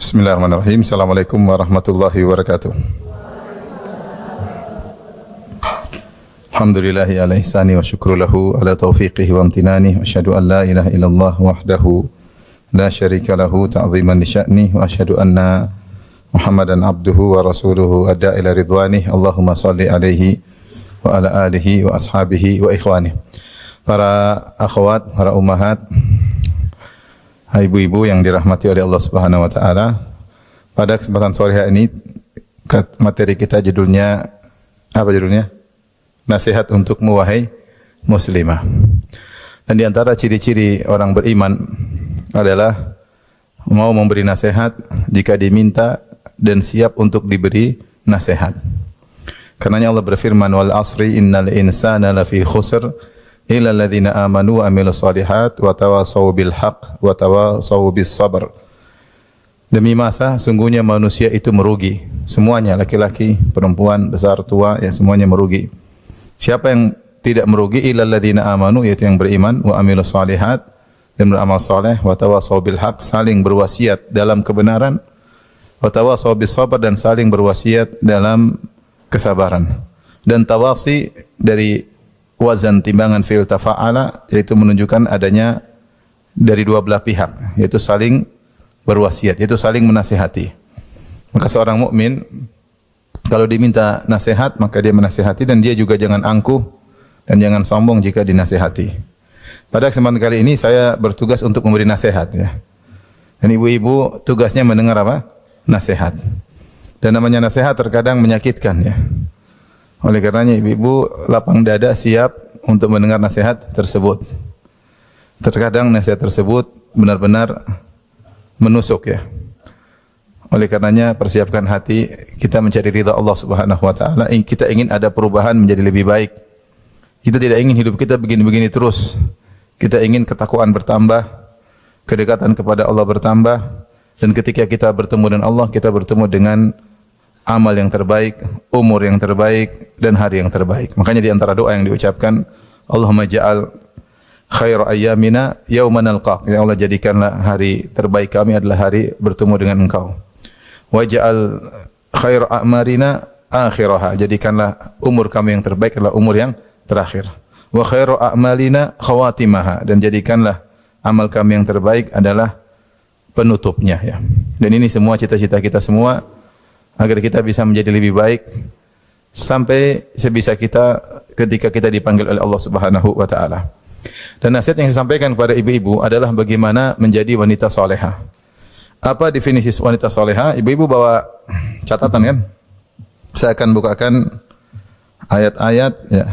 Bismillahirrahmanirrahim. Assalamualaikum warahmatullahi wabarakatuh. Alhamdulillahi ala ihsani wa syukru lahu ala taufiqihi wa amtinani wa asyhadu an la ilaha illallah wahdahu la syarika lahu ta'ziman li sya'ni wa asyhadu anna Muhammadan abduhu wa rasuluhu adda ila ridwani. Allahumma salli alaihi wa ala alihi wa ashabihi wa ikhwani. Para akhwat, para ummahat, ibu-ibu yang dirahmati oleh Allah Subhanahu wa taala. Pada kesempatan sore hari ini materi kita judulnya apa judulnya? Nasihat untukmu wahai muslimah. Dan di antara ciri-ciri orang beriman adalah mau memberi nasihat jika diminta dan siap untuk diberi nasihat. Karenanya Allah berfirman, wal asri innal insana lafi khusr illa alladhina amanu wa amilus solihat wa tawasaw bil haqq wa tawasaw bis sabr. Demi masa sungguhnya manusia itu merugi, semuanya, laki-laki, perempuan, besar, tua, ya semuanya merugi. Siapa yang tidak merugi? Illa alladhina amanu, yaitu yang beriman, wa amilus solihat, dan beramal saleh, wa tawasaw bil haqq, saling berwasiat dalam kebenaran, wa tawasaw bis sabr, dan saling berwasiat dalam kesabaran. Dan tawasi dari wazan timbangan fi'il tafa'ala, yaitu menunjukkan adanya dari dua belah pihak, yaitu saling berwasiat, yaitu saling menasihati. Maka seorang mukmin kalau diminta nasihat, maka dia menasihati, dan dia juga jangan angkuh dan jangan sombong jika dinasihati. Pada kesempatan kali ini saya bertugas untuk memberi nasihat, ya. Dan ibu-ibu tugasnya mendengar apa? Nasihat. Dan namanya nasihat terkadang menyakitkan, ya. Oleh karenanya ibu-ibu lapang dada siap untuk mendengar nasihat tersebut. Terkadang nasihat tersebut benar-benar menusuk, ya. Oleh karenanya persiapkan hati kita mencari ridha Allah Subhanahu wa taala. Kita ingin ada perubahan menjadi lebih baik. Kita tidak ingin hidup kita begini-begini terus. Kita ingin ketakwaan bertambah, kedekatan kepada Allah bertambah, dan ketika kita bertemu dengan Allah, kita bertemu dengan amal yang terbaik, umur yang terbaik, dan hari yang terbaik. Makanya di antara doa yang diucapkan, Allahumma ja'al khair ayyamina yawma nalqaq. Ya Allah, jadikanlah hari terbaik kami adalah hari bertemu dengan Engkau. Waj'al khair a'marina akhiraha. Jadikanlah umur kami yang terbaik adalah umur yang terakhir. Wa khairu a'malina khawatimaha. Dan jadikanlah amal kami yang terbaik adalah penutupnya, ya. Dan ini semua cita-cita kita semua, agar kita bisa menjadi lebih baik sampai sebisa kita ketika kita dipanggil oleh Allah Subhanahu wa taala. Dan nasihat yang saya sampaikan kepada ibu-ibu adalah bagaimana menjadi wanita salehah. Apa definisi wanita salehah? Ibu-ibu bawa catatan kan? Saya akan bukakan ayat-ayat, ya,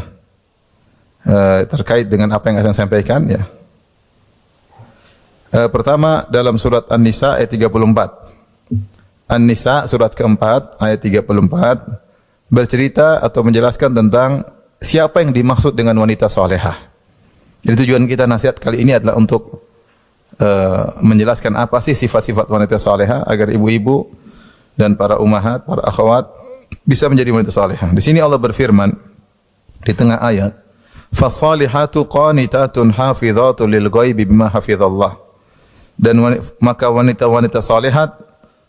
terkait dengan apa yang akan saya sampaikan, ya. Pertama dalam surat An-Nisa ayat 34. An-Nisa surat keempat ayat 34 bercerita atau menjelaskan tentang siapa yang dimaksud dengan wanita salehah. Jadi tujuan kita nasihat kali ini adalah untuk menjelaskan apa sih sifat-sifat wanita salehah agar ibu-ibu dan para ummahat, para akhwat bisa menjadi wanita salehah. Di sini Allah berfirman di tengah ayat, "Fasalihatu qanitatun hafizatun lil ghaibi bima hafizallah." Dan maka wanita-wanita salehat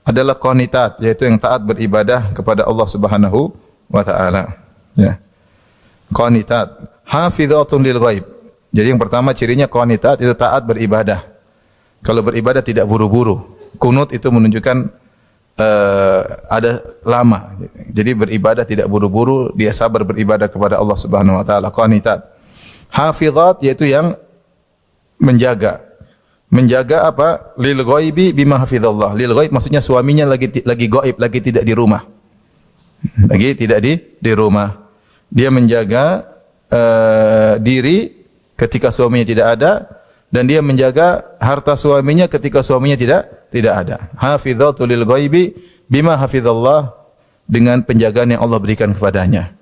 adalah qanitat, yaitu yang taat beribadah kepada Allah Subhanahu wa taala, ya. Qanitat, hafizatun lil ghaib. Jadi yang pertama cirinya qanitat itu taat beribadah. Kalau beribadah tidak buru-buru. Kunut itu menunjukkan ada lama. Jadi beribadah tidak buru-buru, dia sabar beribadah kepada Allah Subhanahu wa taala, qanitat. Hafizat yaitu yang menjaga. Menjaga apa? Lil ghaibi bima hafizallah. Lil ghaib maksudnya suaminya lagi gaib, lagi tidak di rumah. Lagi tidak di rumah. Dia menjaga diri ketika suaminya tidak ada, dan dia menjaga harta suaminya ketika suaminya tidak ada. Hafizatul lil ghaibi bima hafizallah, dengan penjagaan yang Allah berikan kepadanya.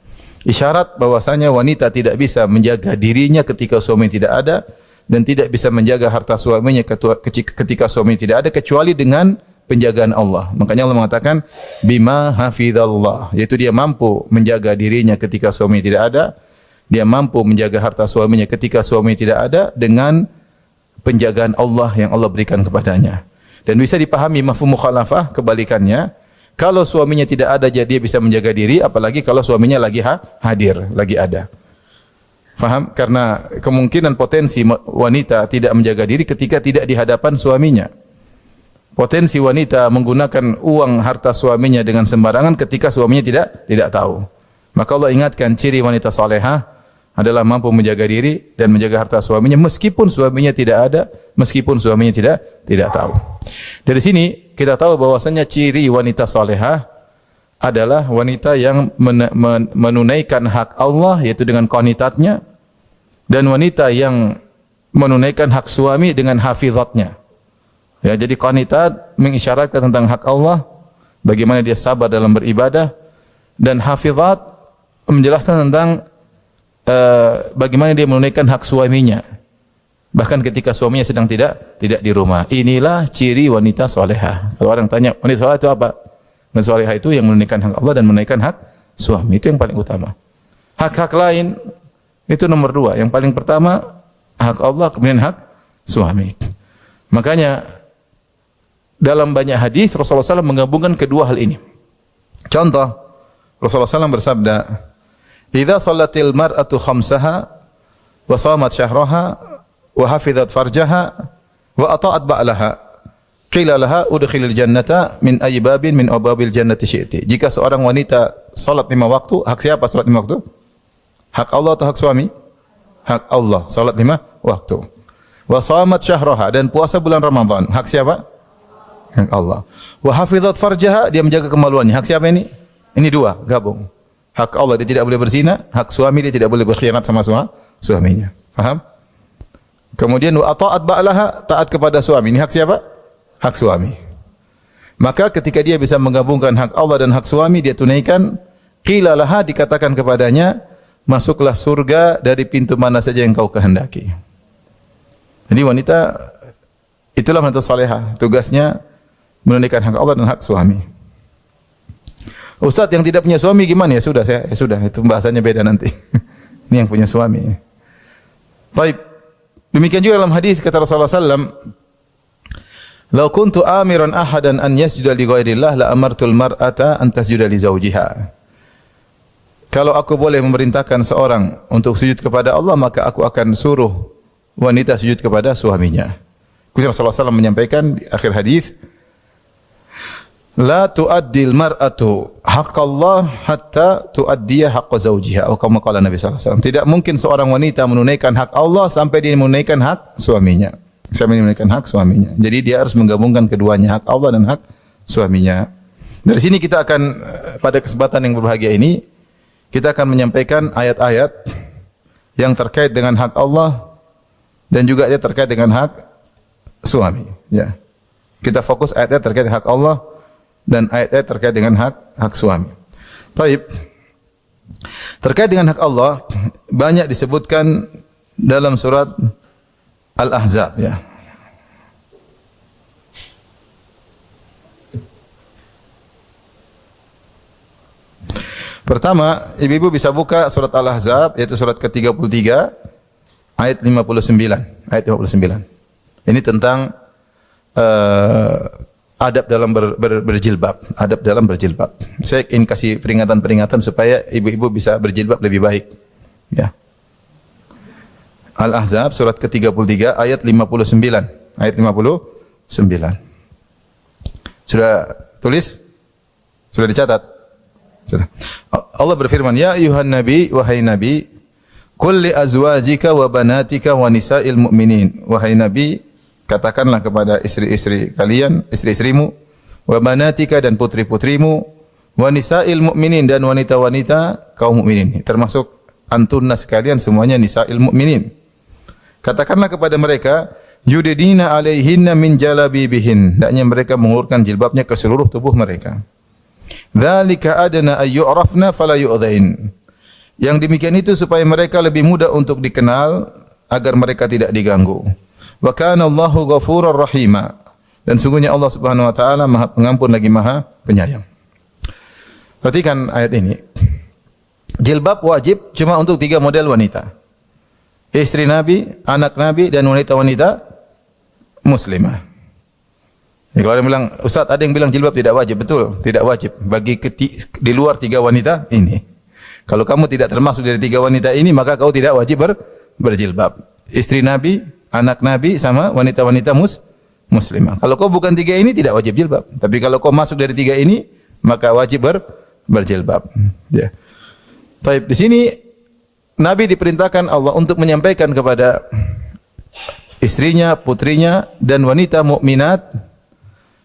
Isyarat bahwasanya wanita tidak bisa menjaga dirinya ketika suami tidak ada, dan tidak bisa menjaga harta suaminya ketika suami tidak ada, kecuali dengan penjagaan Allah. Makanya Allah mengatakan bima hafizallah, yaitu dia mampu menjaga dirinya ketika suami tidak ada, dia mampu menjaga harta suaminya ketika suami tidak ada dengan penjagaan Allah yang Allah berikan kepadanya. Dan bisa dipahami mafhum mukhalafah kebalikannya. Kalau suaminya tidak ada, jadi dia bisa menjaga diri, apalagi kalau suaminya lagi hadir, lagi ada. Faham? Karena kemungkinan potensi wanita tidak menjaga diri ketika tidak di hadapan suaminya. Potensi wanita menggunakan uang harta suaminya dengan sembarangan ketika suaminya tidak tahu. Maka Allah ingatkan ciri wanita salehah adalah mampu menjaga diri dan menjaga harta suaminya meskipun suaminya tidak ada, meskipun suaminya tidak tahu. Dari sini kita tahu bahwasanya ciri wanita salehah adalah wanita yang menunaikan hak Allah yaitu dengan qanitatnya, dan wanita yang menunaikan hak suami dengan hafizatnya. Ya, jadi qanitat mengisyaratkan tentang hak Allah, bagaimana dia sabar dalam beribadah, dan hafizat menjelaskan tentang bagaimana dia menunaikan hak suaminya. Bahkan ketika suaminya sedang tidak di rumah. Inilah ciri wanita salehah. Kalau orang tanya, wanita salehah itu apa? Wanita salehah itu yang menunaikan hak Allah dan menunaikan hak suami. Itu yang paling utama. Hak-hak lain itu nomor dua. Yang paling pertama hak Allah, kemudian hak suami. Makanya dalam banyak hadis Rasulullah SAW menggabungkan kedua hal ini. Contoh, Rasulullah SAW bersabda, "Idza shallatil mar'atu khamsaha wa shamat syahraha wa hafizat farjaha wa ata'at ba'laha, qila laha udkhilil jannata min ayyi babin min abwabil jannati syi'ti." Jika seorang wanita salat 5 waktu, hak siapa salat 5 waktu? Hak Allah atau hak suami? Hak Allah, salat 5 waktu. Wa shamat syahraha, dan puasa bulan Ramadan, hak siapa? Hak Allah. Wa hafizat farjaha, dia menjaga kemaluannya. Hak siapa ini? Ini dua, gabung. Hak Allah, dia tidak boleh berzina, hak suami dia tidak boleh berkhianat sama suaminya. Paham? Kemudian wa ata'at ba'laha, taat kepada suami. Ini hak siapa? Hak suami. Maka ketika dia bisa menggabungkan hak Allah dan hak suami, dia tunaikan, qila laha, dikatakan kepadanya, masuklah surga dari pintu mana saja yang kau kehendaki. Jadi wanita itulah wanita salehah, tugasnya menunaikan hak Allah dan hak suami. Ustaz yang tidak punya suami gimana? Ya sudah, itu bahasanya beda nanti. Ini yang punya suami. Baik. Demikian juga dalam hadis kata Rasulullah sallallahu alaihi wasallam, "Lau kuntu amiran ahadan an yasjuda li ghairillah la amartul mar'ata an tasjuda li zawjiha." Kalau aku boleh memerintahkan seorang untuk sujud kepada Allah, maka aku akan suruh wanita sujud kepada suaminya. Kemudian Rasulullah SAW menyampaikan di akhir hadis, "La tu'addil mar'atu haqqallah hatta tu'addiya haqqa zawjiha." Atau kama qala Nabi sallallahu alaihi wasallam. Tidak mungkin seorang wanita menunaikan hak Allah sampai dia menunaikan hak suaminya. Sampai dia menunaikan hak suaminya. Jadi dia harus menggabungkan keduanya, hak Allah dan hak suaminya. Dari sini kita akan pada kesempatan yang berbahagia ini kita akan menyampaikan ayat-ayat yang terkait dengan hak Allah dan juga ayat terkait dengan hak suami. Ya. Kita fokus ayat-ayat terkait hak Allah dan ayat-ayat terkait dengan hak suami. Taib. Terkait dengan hak Allah banyak disebutkan dalam surat Al-Ahzab, ya. Pertama, ibu-ibu bisa buka surat Al-Ahzab, yaitu surat ke-33 ayat 59. Ayat 59. Ini tentang adab dalam berjilbab, adab dalam berjilbab. Saya ingin kasih peringatan-peringatan supaya ibu-ibu bisa berjilbab lebih baik. Ya. Al-Ahzab surat ke-33 ayat 59. Ayat 59. Sudah tulis? Sudah dicatat? Sudah. Allah berfirman, "Ya ayuhan nabi, wahai nabi, qul li azwajika wa banatika wa nisa'il mu'minin." Wahai nabi, katakanlah kepada istri-istri kalian, istri-istrimu, wa banatika dan putri-putrimu, wa nisa'il mu'minin dan wanita-wanita kaum mukminin. Termasuk antunna sekalian semuanya nisa'il mu'minin. Katakanlah kepada mereka, yudidina alaihinna min jalabibihin. Hendaknya mereka mengulurkan jilbabnya ke seluruh tubuh mereka. Dzalika adna ay yu'rafna fala yu'dzain. Yang demikian itu supaya mereka lebih mudah untuk dikenal agar mereka tidak diganggu. Wa kana Allahu ghafurur rahima. Dan sungguhnya Allah Subhanahu wa taala Maha Pengampun lagi Maha Penyayang. Perhatikan ayat ini. Jilbab wajib cuma untuk 3 model wanita. Istri Nabi, anak Nabi dan wanita-wanita muslimah. Ya, kalau ada yang bilang, Ustaz, ada yang bilang jilbab tidak wajib. Betul, tidak wajib bagi di luar 3 wanita ini. Kalau kamu tidak termasuk dari 3 wanita ini, maka kau tidak wajib berjilbab. Istri Nabi, anak Nabi, sama wanita-wanita muslimah. Kalau kau bukan 3 ini, tidak wajib jilbab. Tapi kalau kau masuk dari 3 ini, maka wajib berjilbab. Ya. Taib, di sini Nabi diperintahkan Allah untuk menyampaikan kepada istrinya, putrinya, dan wanita mukminat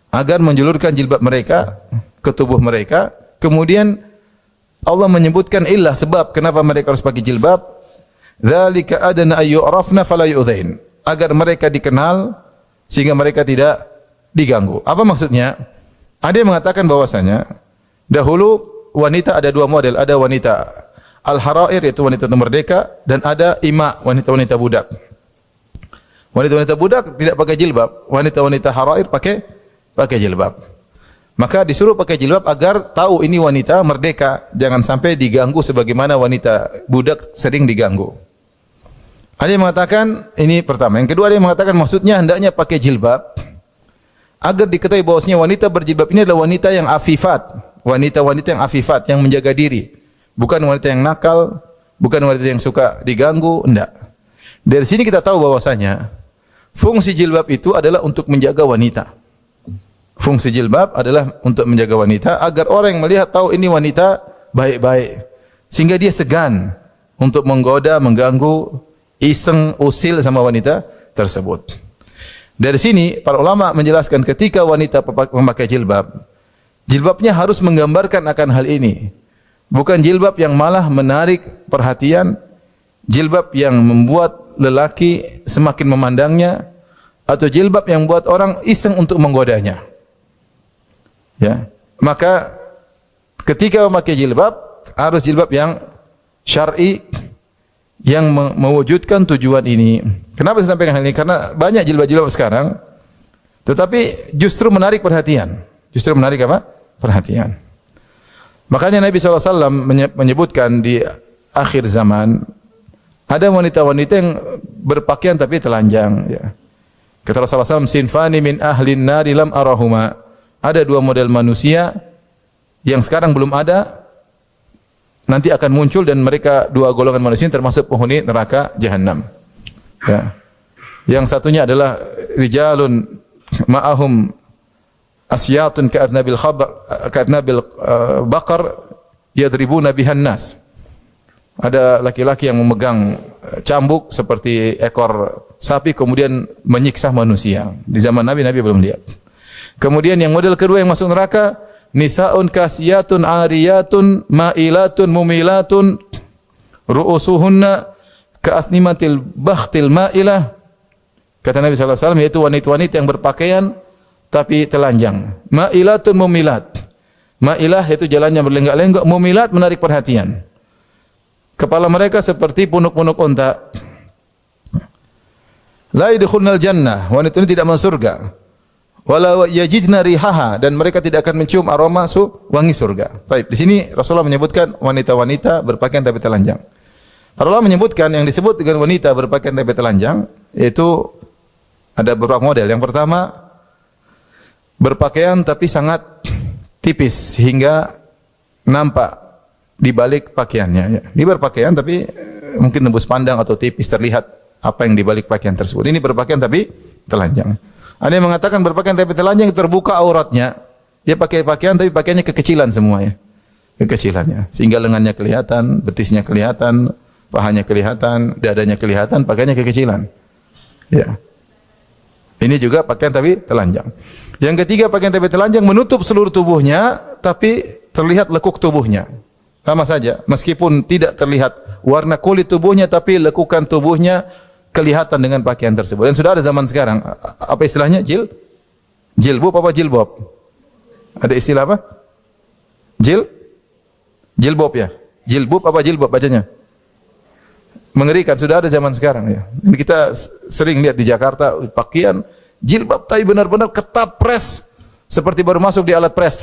agar menjulurkan jilbab mereka ke tubuh mereka. Kemudian Allah menyebutkan illah, sebab kenapa mereka harus pakai jilbab. Dzalika adna ayyurafna fala yu'dzain, agar mereka dikenal sehingga mereka tidak diganggu. Apa maksudnya? Ada yang mengatakan bahwasanya dahulu wanita ada 2 model, ada wanita al-harair, yaitu wanita merdeka, dan ada ima, wanita-wanita budak. Wanita-wanita budak tidak pakai jilbab, wanita-wanita harair pakai jilbab. Maka disuruh pakai jilbab agar tahu ini wanita merdeka, jangan sampai diganggu sebagaimana wanita budak sering diganggu. Ada yang mengatakan ini pertama. Yang kedua, ada yang mengatakan maksudnya hendaknya pakai jilbab agar diketahui bahwasanya wanita berjilbab ini adalah wanita yang afifat, wanita-wanita yang afifat, yang menjaga diri, bukan wanita yang nakal, bukan wanita yang suka diganggu, enggak. Dari sini kita tahu bahwasanya fungsi jilbab itu adalah untuk menjaga wanita. Fungsi jilbab adalah untuk menjaga wanita agar orang yang melihat tahu ini wanita baik-baik, sehingga dia segan untuk menggoda, mengganggu, iseng, usil sama wanita tersebut. Dari sini para ulama menjelaskan ketika wanita memakai jilbab, jilbabnya harus menggambarkan akan hal ini. Bukan jilbab yang malah menarik perhatian, jilbab yang membuat lelaki semakin memandangnya, atau jilbab yang membuat orang iseng untuk menggodanya. Ya, maka ketika memakai jilbab harus jilbab yang syar'i, yang mewujudkan tujuan ini. Kenapa saya sampaikan hal ini? Karena banyak jilbab-jilbab sekarang, tetapi justru menarik perhatian. Justru menarik apa? Perhatian. Makanya Nabi SAW menyebutkan di akhir zaman ada wanita-wanita yang berpakaian tapi telanjang. Ya. Kata Rasulullah SAW, sinfani min ahlin nari lam arahuma. Ada 2 model manusia yang sekarang belum ada, nanti akan muncul, dan mereka 2 golongan manusia termasuk penghuni neraka jahanam. Ya. Yang satunya adalah rijalun ma'ahum asyatun ka'adnabil baqar yadribuna bihan nas. Ada laki-laki yang memegang cambuk seperti ekor sapi kemudian menyiksa manusia. Di zaman Nabi belum lihat. Kemudian yang model kedua yang masuk neraka, nisaun kasiyatun ariyatun ma'ilatun mumilatun ru'usuhunna ka'asnimatil bakhtil ma'ilah. Kata Nabi SAW, yaitu wanita-wanita yang berpakaian tapi telanjang. Ma'ilatun mumilat. Ma'ilah yaitu jalannya berlenggak-lenggok, mumilat menarik perhatian. Kepala mereka seperti punuk-punuk unta. La yadkhulunal jannah, wanita ini tidak masuk surga. Wala yajidna rihaha, dan mereka tidak akan mencium aroma wangi surga. Baik, di sini Rasulullah menyebutkan wanita-wanita berpakaian tapi telanjang. Rasulullah menyebutkan yang disebut dengan wanita berpakaian tapi telanjang yaitu ada beberapa model. Yang pertama, berpakaian tapi sangat tipis hingga nampak di balik pakaiannya. Dia berpakaian tapi mungkin tembus pandang atau tipis terlihat apa yang di balik pakaian tersebut. Ini berpakaian tapi telanjang. Ada yang mengatakan berpakaian tapi telanjang terbuka auratnya. Dia pakai pakaian tapi pakaiannya kekecilan semua ya. Kekecilannya. Sehingga lengannya kelihatan, betisnya kelihatan, pahanya kelihatan, dadanya kelihatan, pakaiannya kekecilan. Ya. Ini juga pakaian tapi telanjang. Yang ketiga, pakaian tapi telanjang menutup seluruh tubuhnya tapi terlihat lekuk tubuhnya. Sama saja, meskipun tidak terlihat warna kulit tubuhnya tapi lekukan tubuhnya kelihatan dengan pakaian tersebut. Dan sudah ada zaman sekarang, apa istilahnya? Jilbab apa jilbab? Ada istilah apa? Jilbab ya? Jilbab apa jilbab bacanya? Mengerikan, sudah ada zaman sekarang ya. Dan kita sering lihat di Jakarta pakaian jilbab tapi benar-benar ketat press seperti baru masuk di alat press.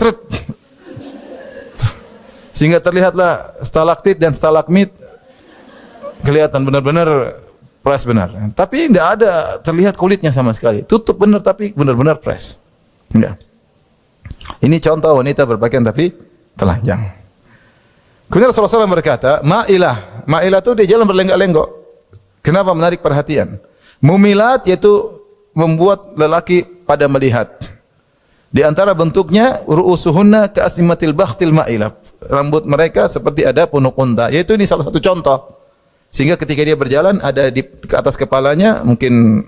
Sehingga terlihatlah stalaktit dan stalagmit kelihatan benar-benar press benar. Tapi tidak ada terlihat kulitnya sama sekali. Tutup benar tapi benar-benar press. Ya. Ini contoh wanita berpakaian tapi telanjang. Kemudian Rasulullah SAW berkata, ma'ilah. Ma'ilah itu dia jalan berlenggak-lenggok. Kenapa menarik perhatian? Mumilat yaitu membuat lelaki pada melihat. Di antara bentuknya ru'usuhunna ka'asnimatil bakhtil ma'ilah. Rambut mereka seperti ada punuk unta. Yaitu ini salah satu contoh. Sehingga ketika dia berjalan ada di ke atas kepalanya mungkin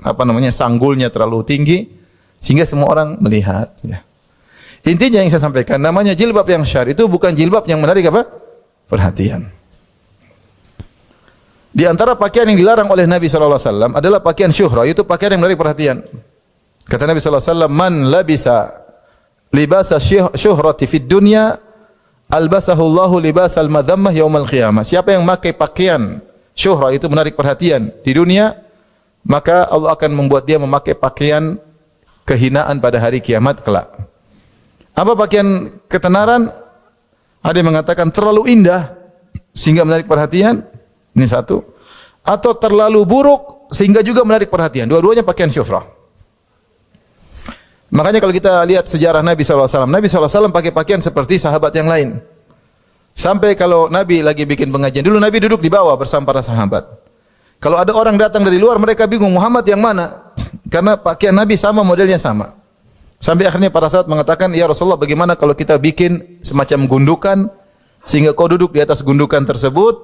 sanggulnya terlalu tinggi sehingga semua orang melihat, ya. Intinya yang saya sampaikan, namanya jilbab yang syar'i itu bukan jilbab yang menarik apa? Perhatian. Di antara pakaian yang dilarang oleh Nabi sallallahu alaihi wasallam adalah pakaian syuhrah, itu pakaian yang menarik perhatian. Kata Nabi sallallahu alaihi wasallam, "Man labisa libasa syuhrati fid dunya, albasahu Allahu libasal madhammah yaumal qiyamah." Siapa yang memakai pakaian syuhrah itu menarik perhatian di dunia, maka Allah akan membuat dia memakai pakaian kehinaan pada hari kiamat kelak. Apa pakaian ketenaran? Ada yang mengatakan terlalu indah sehingga menarik perhatian. Ini satu. Atau terlalu buruk sehingga juga menarik perhatian. Dua-duanya pakaian syuhrah. Makanya kalau kita lihat sejarah Nabi SAW, Nabi SAW pakai pakaian seperti sahabat yang lain. Sampai kalau Nabi lagi bikin pengajian, dulu Nabi duduk di bawah bersama para sahabat. Kalau ada orang datang dari luar, mereka bingung Muhammad yang mana? Karena pakaian Nabi sama, modelnya sama. Sampai akhirnya para sahabat mengatakan, "Ya Rasulullah, bagaimana kalau kita bikin semacam gundukan sehingga kau duduk di atas gundukan tersebut,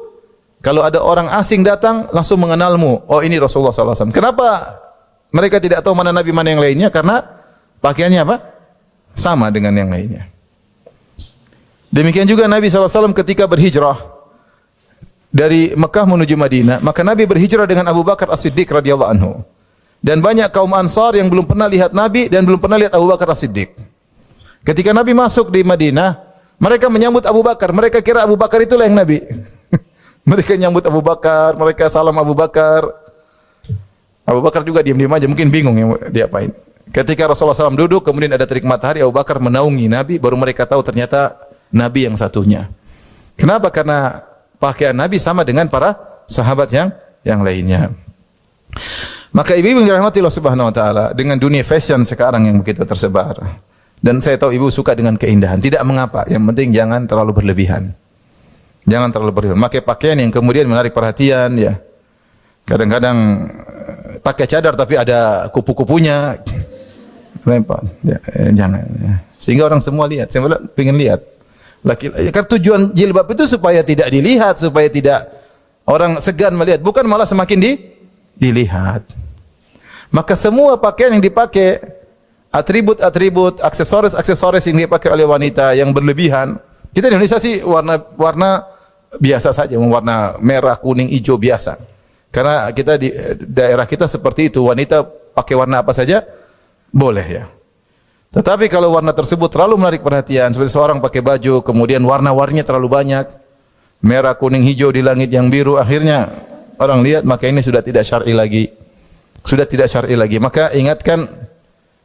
kalau ada orang asing datang langsung mengenalmu, oh ini Rasulullah SAW." Kenapa mereka tidak tahu mana Nabi mana yang lainnya? Karena pakaiannya apa? Sama dengan yang lainnya. Demikian juga Nabi SAW ketika berhijrah dari Mekah menuju Madinah, maka Nabi berhijrah dengan Abu Bakar As-Siddiq radhiyallahu anhu. Dan banyak kaum Ansar yang belum pernah lihat Nabi dan belum pernah lihat Abu Bakar As-Siddiq. Ketika Nabi masuk di Madinah, mereka menyambut Abu Bakar. Mereka kira Abu Bakar itulah yang Nabi. Mereka nyambut Abu Bakar, mereka salam Abu Bakar. Abu Bakar juga diam-diam aja, mungkin bingung yang diapain. Ketika Rasulullah SAW duduk, kemudian ada terik matahari, Abu Bakar menaungi Nabi, baru mereka tahu ternyata Nabi yang satunya. Kenapa? Karena pakaian Nabi sama dengan para sahabat yang lainnya. Maka ibu-ibu yang dirahmati Allah Subhanahu wa taala, dengan dunia fashion sekarang yang begitu tersebar. Dan saya tahu ibu suka dengan keindahan, tidak mengapa, yang penting jangan terlalu berlebihan. Jangan terlalu berlebihan. Pakai pakaian yang kemudian menarik perhatian, ya. Kadang-kadang pakai cadar tapi ada kupu-kupunya. Repot. Ya, jangan. Ya. Sehingga orang semua lihat, saya ingin lihat. Laki-laki, karena tujuan jilbab itu supaya tidak dilihat, supaya tidak orang segan melihat, bukan malah semakin dilihat. Maka semua pakaian yang dipakai, atribut-atribut, aksesoris-aksesoris yang dipakai oleh wanita yang berlebihan. Kita di Indonesia sih warna biasa saja, warna merah, kuning, hijau biasa. Karena kita di daerah kita seperti itu, wanita pakai warna apa saja boleh, ya. Tetapi kalau warna tersebut terlalu menarik perhatian, seperti seorang pakai baju, kemudian warna-warninya terlalu banyak, merah, kuning, hijau di langit yang biru, akhirnya orang lihat, maka ini sudah tidak syar'i lagi. Sudah tidak syar'i lagi. Maka ingatkan,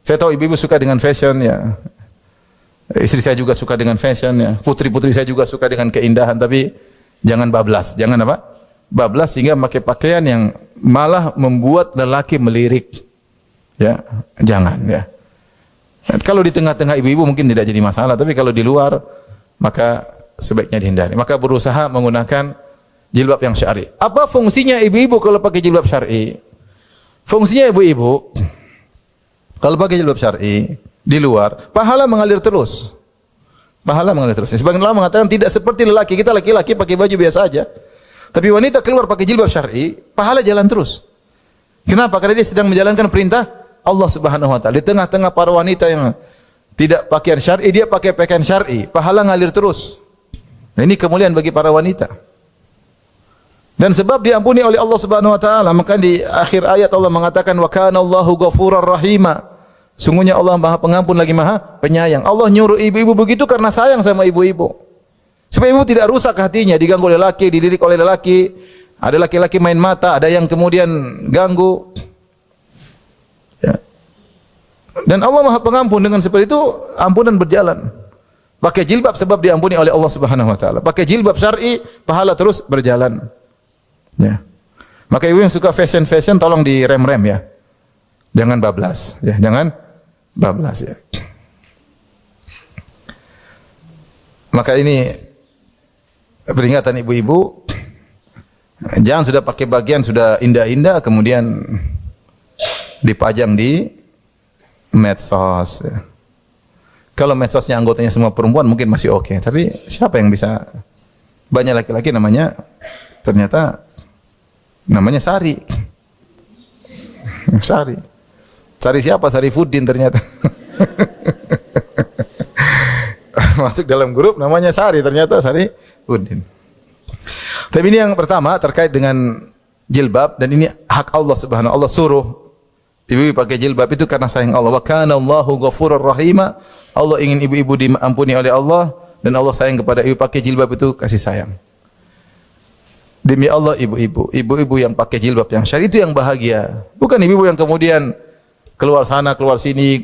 saya tahu ibu-ibu suka dengan fashion, ya. Istri saya juga suka dengan fashion, ya. Putri-putri saya juga suka dengan keindahan, tapi jangan bablas. Jangan apa? Bablas sehingga memakai pakaian yang malah membuat lelaki melirik. Ya, jangan, ya. Kalau di tengah-tengah ibu-ibu mungkin tidak jadi masalah, tapi kalau di luar maka sebaiknya dihindari. Maka berusaha menggunakan jilbab yang syar'i. Apa fungsinya ibu-ibu kalau pakai jilbab syar'i? Fungsinya ibu-ibu kalau pakai jilbab syar'i di luar, pahala mengalir terus. Pahala mengalir terus. Sebagian ulama mengatakan tidak seperti lelaki. Kita laki-laki pakai baju biasa aja. Tapi wanita keluar pakai jilbab syar'i, pahala jalan terus. Kenapa? Karena dia sedang menjalankan perintah Allah Subhanahu wa taala. Di tengah-tengah para wanita yang tidak pakaian syar'i, dia pakai pakaian syar'i, pahala ngalir terus. Nah, ini kemuliaan bagi para wanita. Dan sebab diampuni oleh Allah Subhanahu wa taala, maka di akhir ayat Allah mengatakan wa kana Allahu ghafurar rahima. Sungguhnya Allah Maha Pengampun lagi Maha Penyayang. Allah nyuruh ibu-ibu begitu karena sayang sama ibu-ibu. Supaya ibu tidak rusak hatinya, diganggu oleh laki, dididik oleh laki. Ada laki-laki main mata, ada yang kemudian ganggu. Ya. Dan Allah Maha Pengampun, dengan seperti itu ampunan berjalan. Pakai jilbab sebab diampuni oleh Allah Subhanahu wa taala. Pakai jilbab syar'i, pahala terus berjalan. Ya. Maka ibu yang suka fashion tolong direm-rem, ya. Jangan bablas, ya. Jangan bablas, ya. Maka ini peringatan ibu-ibu, jangan sudah pakai bagian sudah indah-indah kemudian dipajang di medsos. Kalau medsosnya anggotanya semua perempuan mungkin masih oke, tapi siapa yang bisa? Banyak laki-laki ternyata namanya Sari. Sari. Sari siapa? Sarifuddin ternyata. Masuk dalam grup namanya Sari, ternyata Sarifuddin. Tapi ini yang pertama terkait dengan jilbab, dan ini hak Allah Subhanahu wa Allah suruh ibu pakai jilbab itu karena sayang Allah. Wa kana Allahu ghafurur rahima. Allah ingin ibu-ibu diampuni oleh Allah, dan Allah sayang kepada ibu pakai jilbab itu kasih sayang. Demi Allah ibu-ibu yang pakai jilbab yang syar'i itu yang bahagia. Bukan ibu-ibu yang kemudian keluar sana keluar sini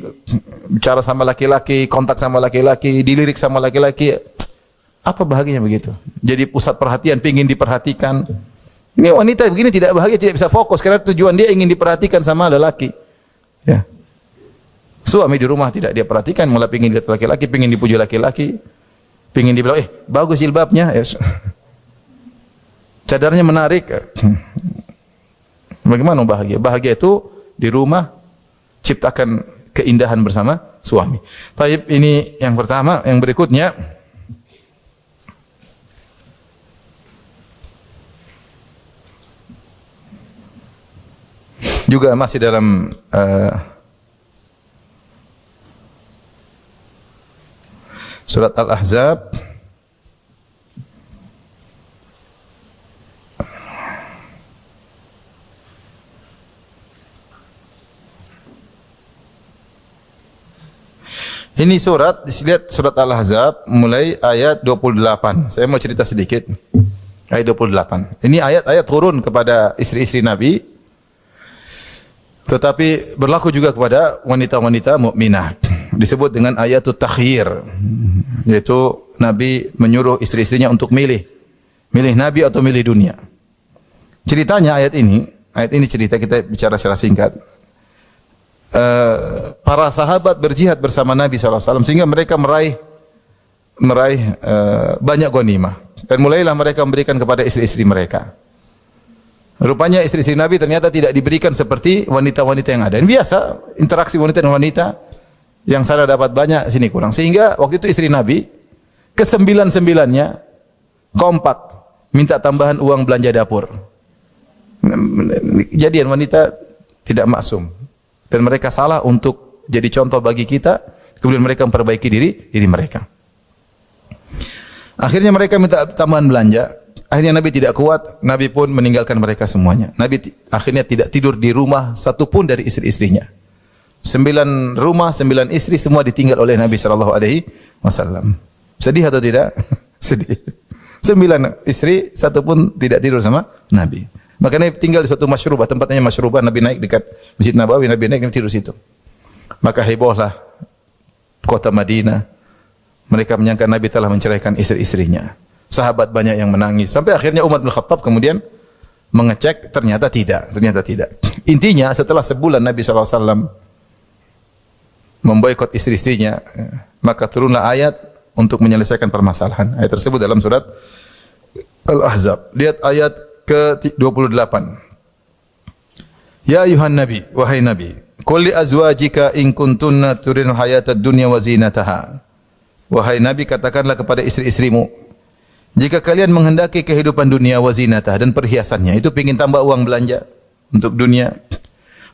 bicara sama laki-laki, kontak sama laki-laki, dilirik sama laki-laki. Apa bahagianya begitu? Jadi pusat perhatian, pingin diperhatikan. Ini wanita begini tidak bahagia, tidak bisa fokus karena tujuan dia ingin diperhatikan sama lelaki. Ya. Suami di rumah tidak dia perhatikan, malah pingin lihat laki-laki, pingin dipuji laki-laki, pingin dibilang, bagus jilbabnya. Ya. Cadarnya menarik. Bagaimana bahagia? Bahagia itu di rumah, ciptakan keindahan bersama suami. Taib, ini yang pertama. Yang berikutnya, juga masih dalam surat Al-Ahzab. Ini surat, dilihat surat Al-Ahzab mulai ayat 28. Saya mau cerita sedikit. Ayat 28. Ini ayat-ayat turun kepada istri-istri Nabi, tetapi berlaku juga kepada wanita-wanita mukminah. Disebut dengan ayatut takhyir, yaitu Nabi menyuruh istri-istrinya untuk milih Nabi atau milih dunia. Ceritanya ayat ini cerita, kita bicara secara singkat. Para sahabat berjihad bersama Nabi SAW sehingga mereka meraih banyak ghanimah, dan mulailah mereka memberikan kepada istri-istri mereka. Rupanya istri-istri Nabi ternyata tidak diberikan seperti wanita-wanita yang ada. Dan biasa interaksi wanita dan wanita, yang sana dapat banyak, sini kurang. Sehingga waktu itu istri Nabi ke-9-9-nya kompak minta tambahan uang belanja dapur. Kejadian wanita tidak maksum, dan mereka salah untuk jadi contoh bagi kita. Kemudian mereka memperbaiki diri mereka. Akhirnya mereka minta tambahan belanja. Akhirnya Nabi tidak kuat, Nabi pun meninggalkan mereka semuanya. Nabi akhirnya tidak tidur di rumah satupun dari istri-istrinya. 9 rumah, 9 istri semua ditinggal oleh Nabi SAW. Sedih atau tidak? Sedih. 9 istri, satupun tidak tidur sama Nabi. Maka Nabi tinggal di suatu masyrubah, tempatnya masyrubah. Nabi naik dekat Masjid Nabawi, Nabi naik, Nabi tidur situ. Maka hebohlah kota Madinah. Mereka menyangka Nabi telah menceraikan istri-istrinya. Sahabat banyak yang menangis. Sampai akhirnya Umar bin Khattab kemudian mengecek, ternyata tidak. Intinya setelah sebulan Nabi SAW memboikot istri-istrinya, maka turunlah ayat untuk menyelesaikan permasalahan. Ayat tersebut dalam surat Al-Ahzab. Lihat ayat ke-28. Ya ayuhan Nabi, wahai Nabi, qul li azwajika in kuntunna turidul hayatad dunya wa zinataha. Wahai Nabi, katakanlah kepada istri-istrimu, jika kalian menghendaki kehidupan dunia wa zinatah, dan perhiasannya, itu ingin tambah uang belanja untuk dunia,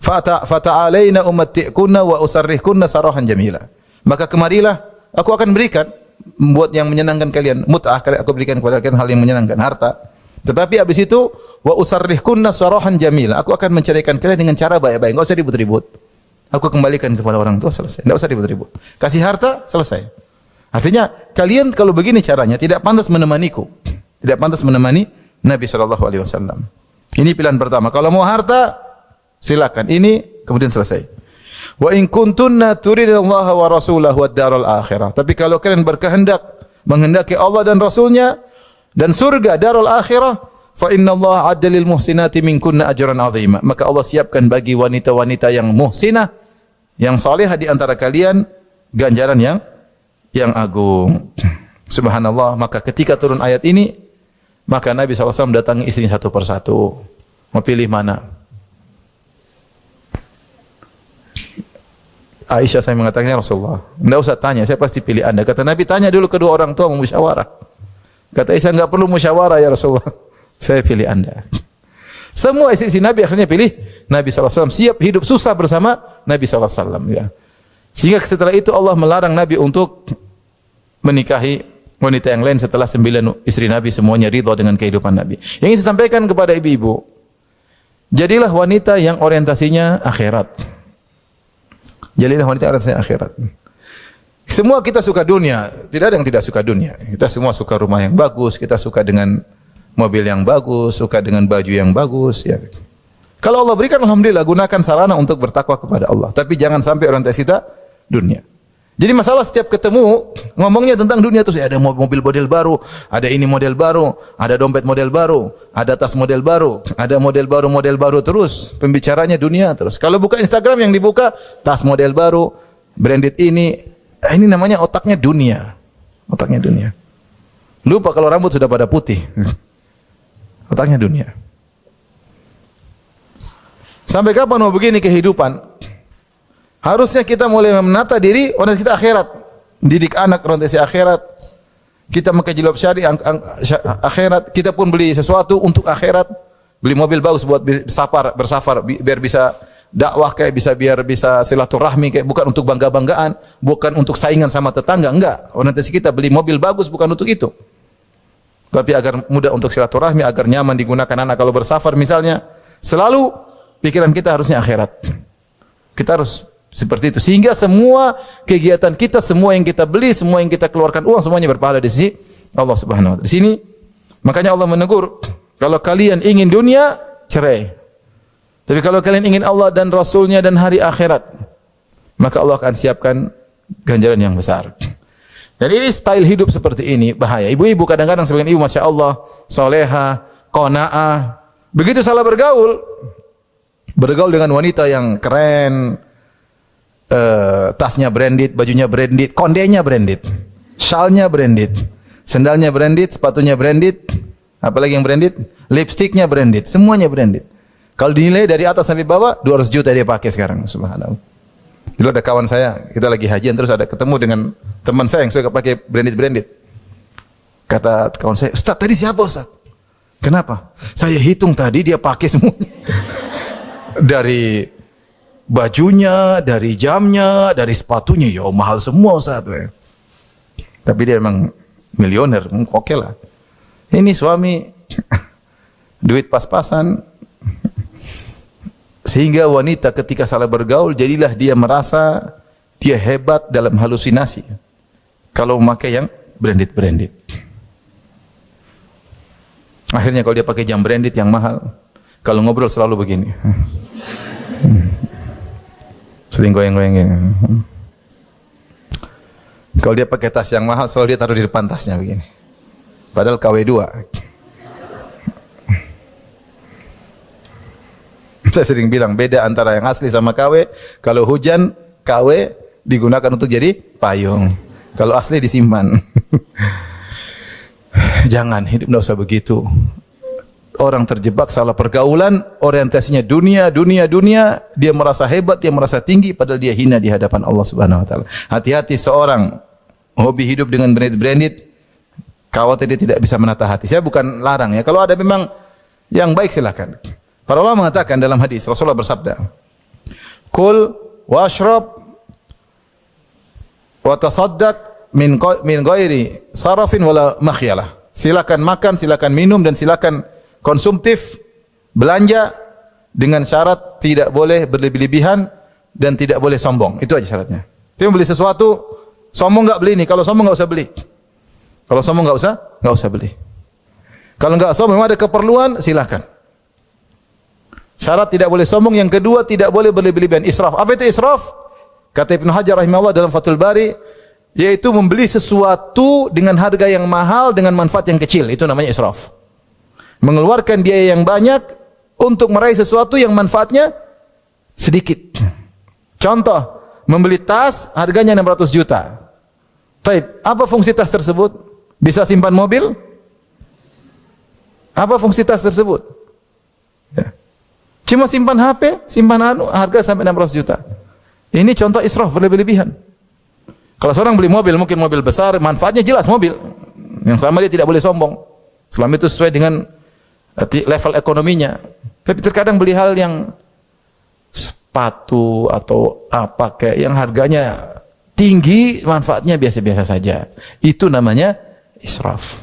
fata'alaina umatti'kunna wa usarrihkunna sarahan jamila. Maka kemarilah, aku akan berikan membuat yang menyenangkan kalian, mut'ah, aku berikan kepada kalian hal yang menyenangkan, harta. Tetapi habis itu wa usarrihkunna sarahan jamila, aku akan menceraikan kalian dengan cara baik-baik, enggak usah ribut-ribut. Aku kembalikan kepada orang tua, selesai. Enggak usah ribut-ribut. Kasih harta, selesai. Artinya kalian kalau begini caranya tidak pantas menemaniku, tidak pantas menemani Nabi SAW. Ini pilihan pertama. Kalau mau harta silakan. Ini kemudian selesai. Wa in kuntunna turidallaha wa rasulahu wad daral akhirah. Tapi kalau kalian berkehendak menghendaki Allah dan Rasulnya dan surga darul akhirah, fa innallaha adda lil muhsinati minkunna ajran azima. Maka Allah siapkan bagi wanita-wanita yang muhsinah, yang salihah di antara kalian ganjaran yang agung. Subhanallah, maka ketika turun ayat ini, maka Nabi SAW mendatangi istrinya satu persatu. Mau pilih mana? Aisyah saya mengatakan, ya Rasulullah, tidak usah tanya, saya pasti pilih Anda. Kata Nabi, tanya dulu kedua orang tua, musyawarah. Kata Aisyah, enggak perlu musyawarah ya Rasulullah, saya pilih Anda. Semua istri Nabi akhirnya pilih Nabi SAW. Siap hidup susah bersama Nabi SAW. Ya. Sehingga setelah itu Allah melarang Nabi untuk menikahi wanita yang lain setelah 9 istri Nabi semuanya ridha dengan kehidupan Nabi. Yang ingin saya sampaikan kepada ibu-ibu, jadilah wanita yang orientasinya akhirat. Jadilah wanita orientasinya akhirat. Semua kita suka dunia, tidak ada yang tidak suka dunia. Kita semua suka rumah yang bagus, kita suka dengan mobil yang bagus, suka dengan baju yang bagus. Ya. Kalau Allah berikan, alhamdulillah, gunakan sarana untuk bertakwa kepada Allah. Tapi jangan sampai orientasi kita dunia. Jadi masalah setiap ketemu ngomongnya tentang dunia terus. Ada mobil model baru, ada ini model baru, ada dompet model baru, ada tas model baru, ada model baru terus. Pembicaranya dunia terus. Kalau buka Instagram yang dibuka tas model baru, branded ini namanya otaknya dunia. Otaknya dunia. Lupa kalau rambut sudah pada putih. Otaknya dunia. Sampai kapan mau begini kehidupan? Harusnya kita mulai menata diri orientasi kita akhirat. Didik anak orientasi akhirat. Kita pakai jilbab syari akhirat. Kita pun beli sesuatu untuk akhirat. Beli mobil bagus buat bersafar biar bisa dakwah kayak biar bisa silaturahmi kayak, bukan untuk bangga-banggaan, bukan untuk saingan sama tetangga, enggak. Orientasi kita beli mobil bagus bukan untuk itu. Tapi agar mudah untuk silaturahmi, agar nyaman digunakan anak kalau bersafar misalnya. Selalu pikiran kita harusnya akhirat. Kita harus seperti itu. Sehingga semua kegiatan kita, semua yang kita beli, semua yang kita keluarkan uang, semuanya berpahala di sisi Allah Subhanahu wa taala. Di sini makanya Allah menegur, kalau kalian ingin dunia, cerai. Tapi kalau kalian ingin Allah dan Rasulnya dan hari akhirat, maka Allah akan siapkan ganjaran yang besar. Dan ini style hidup seperti ini bahaya. Ibu-ibu kadang-kadang sebagian ibu masya Allah soleha, qanaah, begitu salah bergaul dengan wanita yang keren, tasnya branded, bajunya branded, kondenya branded, shalnya branded, sendalnya branded, sepatunya branded, apalagi yang branded, lipstiknya branded, semuanya branded. Kalau dinilai dari atas sampai bawah 200 juta dia pakai sekarang, subhanallah. Dulu ada kawan saya, kita lagi hajian terus ada ketemu dengan teman saya yang suka pakai branded. Kata kawan saya, "Ustaz, tadi siapa Ustaz?" "Kenapa?" "Saya hitung tadi dia pakai semuanya." Dari bajunya, dari jamnya, dari sepatunya, ya mahal semua Ustaz. Tapi dia memang milioner, oke lah. Ini suami duit pas-pasan. Sehingga wanita ketika salah bergaul, jadilah dia merasa dia hebat dalam halusinasi. Kalau memakai yang branded. Akhirnya kalau dia pakai jam branded yang mahal, kalau ngobrol selalu begini. Sering goyang-goyang gini. Kalau dia pakai tas yang mahal, selalu dia taruh di depan tasnya begini. Padahal KW2. Saya sering bilang beda antara yang asli sama KW. Kalau hujan, KW digunakan untuk jadi payung. Kalau asli disimpan. Jangan, hidup tidak usah begitu. Orang terjebak salah pergaulan, orientasinya dunia, dia merasa hebat, dia merasa tinggi, padahal dia hina di hadapan Allah Subhanahu wa taala. Hati-hati seorang hobi hidup dengan branded, khawatir dia tidak bisa menata hati. Saya bukan larang ya, kalau ada memang yang baik silakan. Para ulama mengatakan dalam hadis, Rasulullah bersabda, "Kul washrab wa tasaddaq min ghairi sarafin wala makhyalah." Silakan makan, silakan minum dan silakan konsumtif, belanja dengan syarat tidak boleh berlebih-lebihan dan tidak boleh sombong. Itu aja syaratnya. Dia beli sesuatu, sombong enggak beli ini. Kalau sombong enggak usah beli. Kalau sombong enggak usah beli. Kalau enggak sombong memang ada keperluan, silakan. Syarat tidak boleh sombong. Yang kedua, tidak boleh berlebih-lebihan. Israf. Apa itu israf? Kata Ibnu Hajar rahimahullah dalam Fathul Bari, yaitu membeli sesuatu dengan harga yang mahal dengan manfaat yang kecil. Itu namanya israf. Mengeluarkan biaya yang banyak untuk meraih sesuatu yang manfaatnya sedikit. Contoh, membeli tas harganya 600 juta. Taib, apa fungsi tas tersebut? Bisa simpan mobil? Apa fungsi tas tersebut? Ya. Cuma simpan HP, simpan harga sampai 600 juta. Ini contoh israf, berlebihan. Kalau seorang beli mobil, mungkin mobil besar, manfaatnya jelas mobil. Yang selama dia tidak boleh sombong. Selama itu sesuai dengan level ekonominya. Tapi terkadang beli hal yang sepatu atau apa kayak yang harganya tinggi, manfaatnya biasa-biasa saja. Itu namanya israf.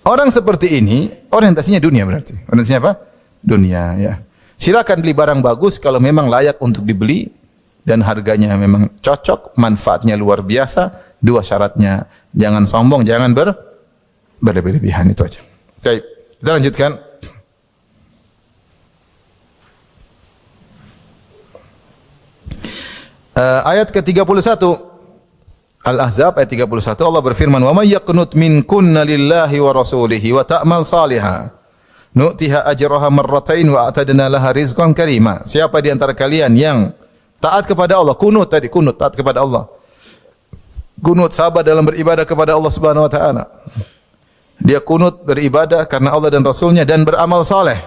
Orang seperti ini orientasinya dunia berarti. Orientasinya apa? Dunia, ya. Silakan beli barang bagus kalau memang layak untuk dibeli dan harganya memang cocok, manfaatnya luar biasa. Dua syaratnya, jangan sombong, jangan berlebihan, itu aja. Baik, kita lanjutkan. Ayat ke-31 Al-Ahzab ayat 31 Allah berfirman, "Wa may yaqnut minkunna lillahi wa rasulihi wa ta'mal salihah nu'tiha ajraha marratain wa a'tadna laha rizqan karima." Siapa di antara kalian yang taat kepada Allah, kunut taat kepada Allah. Kunut sabar dalam beribadah kepada Allah Subhanahu wa taala. Dia kunut beribadah karena Allah dan Rasulnya dan beramal saleh.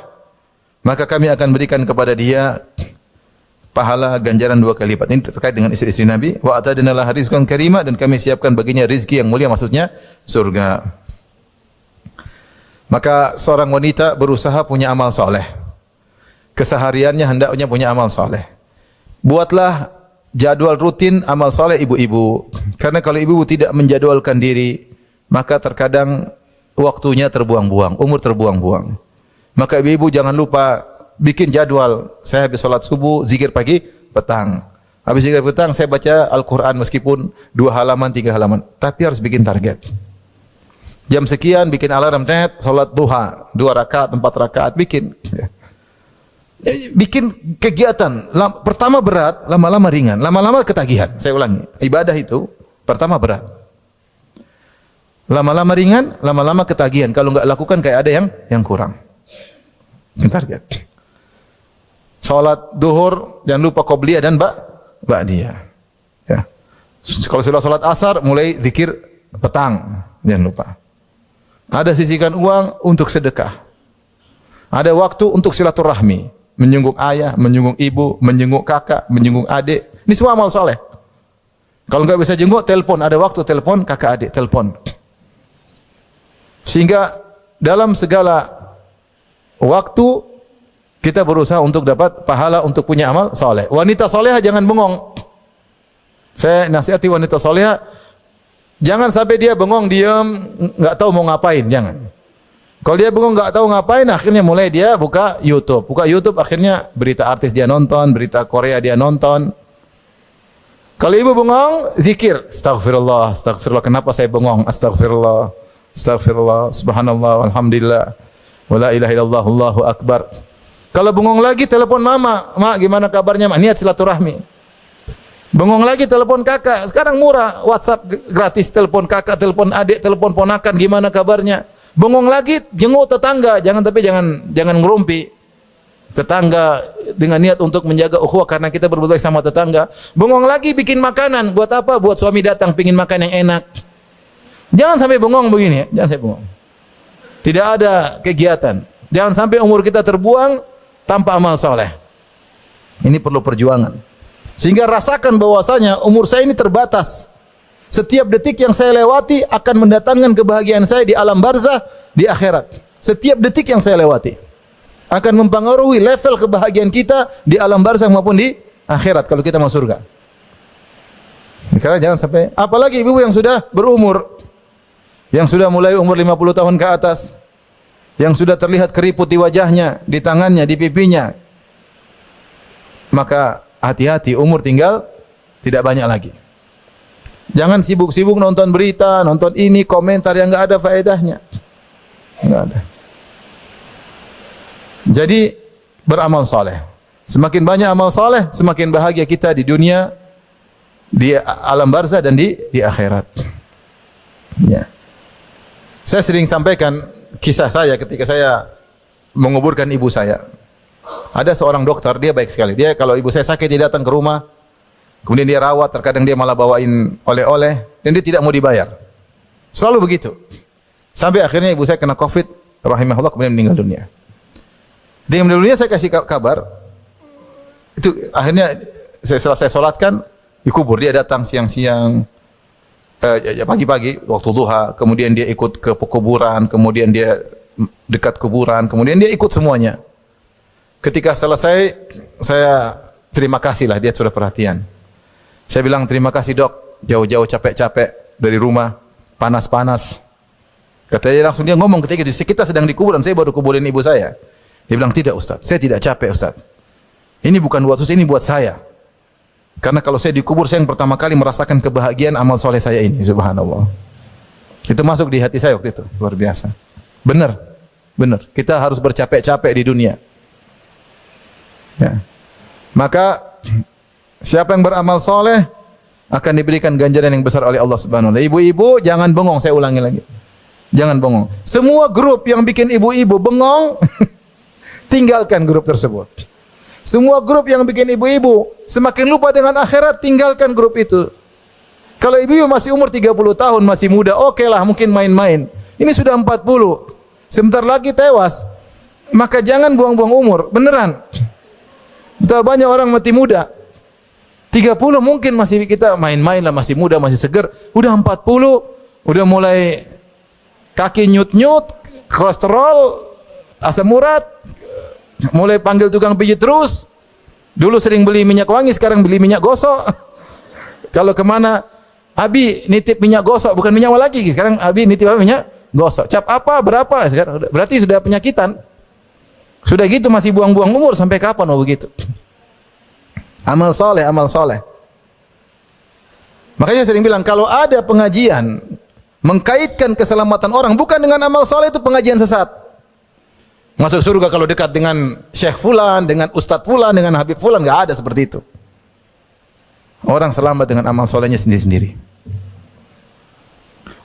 Maka kami akan berikan kepada dia pahala ganjaran 2 kali lipat. Ini terkait dengan istri-istri Nabi. Wa atadna laha rizqan karima, dan kami siapkan baginya rizki yang mulia, maksudnya surga. Maka seorang wanita berusaha punya amal soleh. Kesehariannya hendaknya punya amal soleh. Buatlah jadwal rutin amal soleh ibu-ibu. Karena kalau ibu-ibu tidak menjadwalkan diri, maka terkadang waktunya terbuang-buang, umur terbuang-buang. Maka ibu-ibu jangan lupa bikin jadwal. Saya habis sholat subuh, zikir pagi, petang. Habis zikir petang, saya baca Al-Quran meskipun 2 halaman, 3 halaman. Tapi harus bikin target. Jam sekian bikin alarm, sholat duha, 2 rakaat, 4 rakaat, bikin. Bikin kegiatan. Pertama berat, lama-lama ringan. Lama-lama ketagihan. Saya ulangi. Ibadah itu, pertama berat. Lama-lama ringan, lama-lama ketagihan. Kalau enggak lakukan kayak ada yang kurang. Bikin target. Salat duhur jangan lupa qobliyah dan ba'diyah. Ya. Kalau sudah salat asar mulai zikir petang, jangan lupa. Ada sisihkan uang untuk sedekah. Ada waktu untuk silaturahmi, menyungguh ayah, menyungguh ibu, menyungguh kakak, menyungguh adik. Ini semua amal soleh. Kalau enggak bisa jenguk, telepon, ada waktu telepon kakak adik, telepon. Sehingga dalam segala waktu kita berusaha untuk dapat pahala untuk punya amal soleh. Wanita soleha jangan bengong. Saya nasihati wanita soleha, jangan sampai dia bengong, diam, nggak tahu mau ngapain, jangan. Kalau dia bengong nggak tahu ngapain, akhirnya mulai dia buka YouTube. Buka YouTube, akhirnya berita artis dia nonton, berita Korea dia nonton. Kalau ibu bengong, zikir. Astagfirullah, astagfirullah. Kenapa saya bengong? Astagfirullah, astagfirullah, subhanallah, alhamdulillah, wala ilaha illallah, Allahu akbar. Kalau bengong lagi, telepon mama. Mak, gimana kabarnya? Mak, niat silaturahmi. Bengong lagi, telepon kakak. Sekarang murah, WhatsApp gratis. Telepon kakak, telepon adik, telepon ponakan. Gimana kabarnya? Bengong lagi, jenguk tetangga. Jangan ngerumpi. Tetangga dengan niat untuk menjaga ukhuwah karena kita berbuat baik sama tetangga. Bengong lagi, bikin makanan. Buat apa? Buat suami datang pingin makan yang enak. Jangan sampai bengong begini ya. Jangan sampai bengong. Tidak ada kegiatan. Jangan sampai umur kita terbuang tanpa amal soleh. Ini perlu perjuangan. Sehingga rasakan bahwasanya umur saya ini terbatas. Setiap detik yang saya lewati akan mendatangkan kebahagiaan saya di alam barzah, di akhirat. Setiap detik yang saya lewati akan mempengaruhi level kebahagiaan kita di alam barzah maupun di akhirat kalau kita masuk surga. Karena jangan sampai, apalagi ibu yang sudah berumur, yang sudah mulai umur 50 tahun ke atas, yang sudah terlihat keriput di wajahnya, di tangannya, di pipinya, maka hati-hati, umur tinggal tidak banyak lagi. Jangan sibuk-sibuk nonton berita, nonton ini, komentar yang enggak ada faedahnya. Enggak ada. Jadi beramal saleh. Semakin banyak amal saleh, semakin bahagia kita di dunia, di alam barzah dan di akhirat. Ya. Saya sering sampaikan kisah saya ketika saya menguburkan ibu saya. Ada seorang dokter, dia baik sekali. Dia kalau ibu saya sakit, dia datang ke rumah, kemudian dia rawat, terkadang dia malah bawain oleh-oleh, dan dia tidak mau dibayar. Selalu begitu. Sampai akhirnya ibu saya kena Covid, rahimahullah, kemudian meninggal dunia. Dia meninggal dunia, saya kasih kabar. Itu akhirnya setelah saya sholatkan, dikubur. Dia datang siang-siang, pagi-pagi, waktu duha. Kemudian dia ikut ke kuburan, kemudian dia dekat kuburan, kemudian dia ikut semuanya. Ketika selesai, saya terima kasih lah, dia sudah perhatian. Saya bilang, terima kasih dok, jauh-jauh capek-capek dari rumah, panas-panas. Katanya langsung dia ngomong ketika kita sedang di kuburan, saya baru kuburin ibu saya. Dia bilang, tidak Ustaz, saya tidak capek Ustaz. Ini bukan buat Ustaz, ini buat saya. Karena kalau saya dikubur, saya yang pertama kali merasakan kebahagiaan amal soleh saya ini, subhanallah. Itu masuk di hati saya waktu itu, luar biasa. Benar, benar. Kita harus bercapek-capek di dunia. Ya. Maka siapa yang beramal soleh akan diberikan ganjaran yang besar oleh Allah Subhanahu wa taala. Ibu-ibu jangan bengong, saya ulangi lagi. Jangan bengong. Semua grup yang bikin ibu-ibu bengong, tinggalkan grup tersebut. Semua grup yang bikin ibu-ibu semakin lupa dengan akhirat, tinggalkan grup itu. Kalau ibu-ibu masih umur 30 tahun, masih muda, oke lah, mungkin main-main. Ini sudah 40. Sebentar lagi tewas. Maka jangan buang-buang umur, beneran. Betapa banyak orang mati muda. 30 mungkin masih kita main-main lah, masih muda, masih seger. Udah 40, udah mulai kaki nyut-nyut, kolesterol, asam urat, mulai panggil tukang pijit terus. Dulu sering beli minyak wangi, sekarang beli minyak gosok. Kalau kemana, Abi nitip minyak gosok, bukan minyak wangi lagi. Sekarang Abi nitip minyak gosok. Cap apa, berapa? Berarti sudah penyakitan. Sudah gitu masih buang-buang umur, sampai kapan mau begitu? Amal soleh, amal soleh. Makanya sering bilang, kalau ada pengajian mengkaitkan keselamatan orang bukan dengan amal soleh, itu pengajian sesat. Masuk surga kalau dekat dengan Syekh Fulan, dengan Ustadz Fulan, dengan Habib Fulan, enggak ada seperti itu. Orang selamat dengan amal solehnya sendiri-sendiri.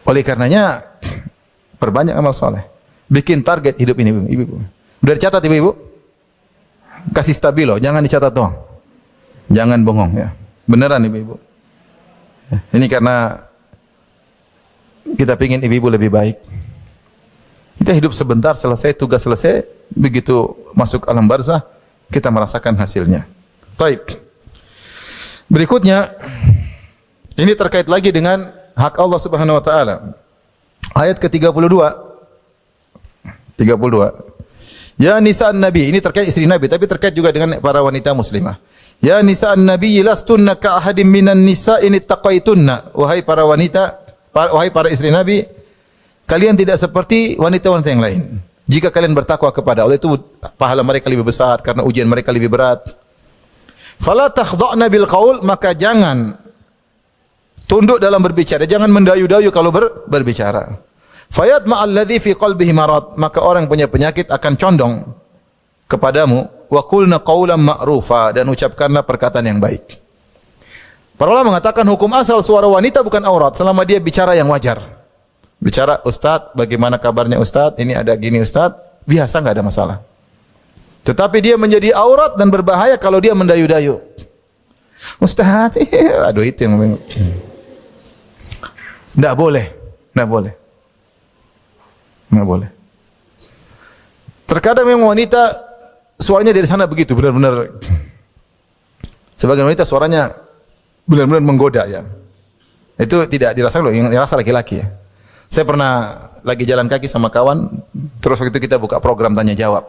Oleh karenanya, perbanyak amal soleh. Bikin target hidup ini, ibu-ibu. Udah dicatat ibu-ibu? Kasih stabilo, jangan dicatat doang. Jangan bengong ya. Beneran ibu-ibu. Ini karena kita pingin ibu-ibu lebih baik. Kita hidup sebentar, selesai, tugas selesai, begitu masuk alam barzah, kita merasakan hasilnya. Taib. Berikutnya, ini terkait lagi dengan hak Allah Subhanahu wa taala. Ayat ke-32. 32. Ya nisa'an nabi, ini terkait istri Nabi, tapi terkait juga dengan para wanita muslimah. Ya nisa'an nabi lastunna ka ahadin minan nisa' in ittaqaitunna. Wahai para wanita, wahai para istri Nabi, kalian tidak seperti wanita-wanita yang lain. Jika kalian bertakwa kepada Allah, itu pahala mereka lebih besar karena ujian mereka lebih berat. Fala takhdha'na bil qaul, maka jangan tunduk dalam berbicara, jangan mendayu-dayu kalau berbicara. Fayatma alladhi fi qalbihi marad, maka orang punya penyakit akan condong kepadamu. Wa qulna qawlan ma'rufa, dan ucapkanlah perkataan yang baik. Para ulama mengatakan hukum asal suara wanita bukan aurat selama dia bicara yang wajar. Bicara, Ustaz, bagaimana kabarnya Ustaz? Ini ada gini Ustaz, biasa enggak ada masalah. Tetapi dia menjadi aurat dan berbahaya kalau dia mendayu-dayu. Ustaz, aduh itu yang enggak boleh, enggak boleh. Enggak boleh. Terkadang memang wanita suaranya dari sana begitu, benar-benar. Sebagian wanita suaranya benar-benar menggoda ya. Itu tidak dirasakan loh, yang dirasa laki-laki ya. Saya pernah lagi jalan kaki sama kawan, terus waktu itu kita buka program tanya jawab.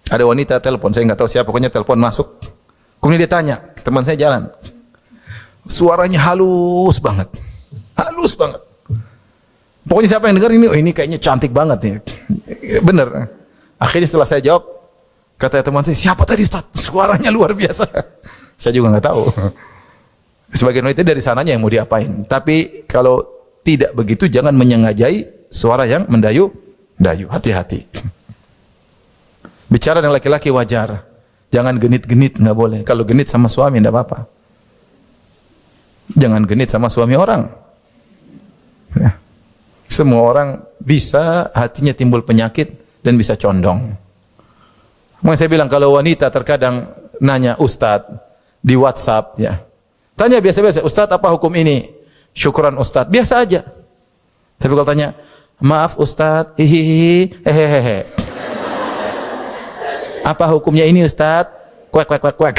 Ada wanita telepon, saya enggak tahu siapa, pokoknya telepon masuk. Kemudian dia tanya, teman saya jalan. Suaranya halus banget. Halus banget. Pokoknya siapa yang dengar ini, oh ini kayaknya cantik banget nih. Bener. Akhirnya setelah saya jawab, kata teman saya, siapa tadi Ustaz? Suaranya luar biasa. Saya juga enggak tahu. Sebagian wanita dari sananya yang mau diapain. Tapi kalau tidak begitu, jangan menyengajai suara yang mendayu-dayu. Hati-hati. Bicara dengan laki-laki wajar. Jangan genit-genit, enggak boleh. Kalau genit sama suami enggak apa-apa. Jangan genit sama suami orang. Ya. Semua orang bisa hatinya timbul penyakit dan bisa condong. Makanya saya bilang kalau wanita terkadang nanya Ustadz di WhatsApp ya. Tanya biasa-biasa, Ustadz apa hukum ini? Syukuran Ustadz, biasa aja. Tapi kalau tanya, maaf Ustadz, hihihi, hehehe. Apa hukumnya ini Ustadz? Kuek, kuek, kuek, kuek.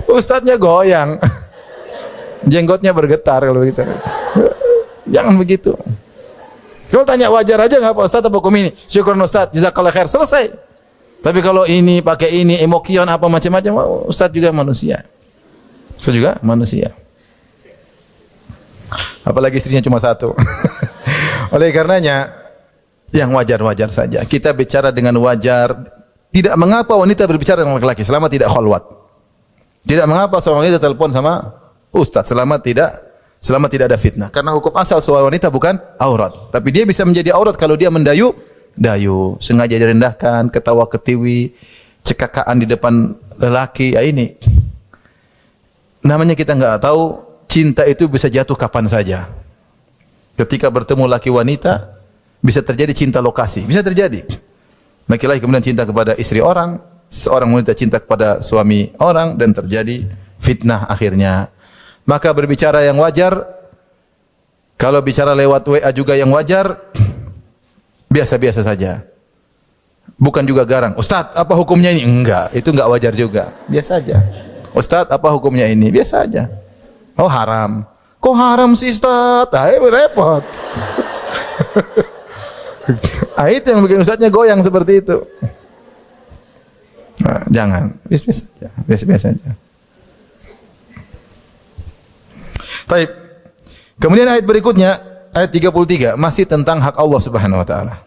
Ustadznya goyang. Jenggotnya bergetar kalau begitu. Jangan begitu. Kalau tanya wajar aja nggak apa Ustadz apa hukum ini? Syukur Ustadz, jazakallah khair, selesai. Tapi kalau ini pakai ini, emokion apa macam-macam, Ustadz juga manusia. Ustadz juga manusia. Apalagi istrinya cuma satu. Oleh karenanya, yang wajar-wajar saja. Kita bicara dengan wajar. Tidak mengapa wanita berbicara dengan laki-laki selama tidak khalwat. Tidak mengapa seorang wanita telepon sama ustaz selama tidak ada fitnah. Karena hukum asal seorang wanita bukan aurat. Tapi dia bisa menjadi aurat kalau dia mendayu, sengaja direndahkan, ketawa ketiwi, cekakaan di depan lelaki. Ya ini. Namanya kita enggak tahu. Cinta itu bisa jatuh kapan saja. Ketika bertemu laki wanita, bisa terjadi cinta lokasi. Bisa terjadi. Laki-laki kemudian cinta kepada istri orang, seorang wanita cinta kepada suami orang, dan terjadi fitnah akhirnya. Maka berbicara yang wajar, kalau bicara lewat WA juga yang wajar, biasa-biasa saja. Bukan juga garang. Ustadz, apa hukumnya ini? Enggak, itu enggak wajar juga. Biasa aja. Ustadz, apa hukumnya ini? Biasa aja. Oh haram. Kok haram sih Ustaz? Repot. Itu yang bikin Ustaznya goyang seperti itu. Nah, jangan. Biasa-biasa aja. Biasa-biasa aja. Baik. Kemudian ayat berikutnya, ayat 33, masih tentang hak Allah Subhanahu wa taala.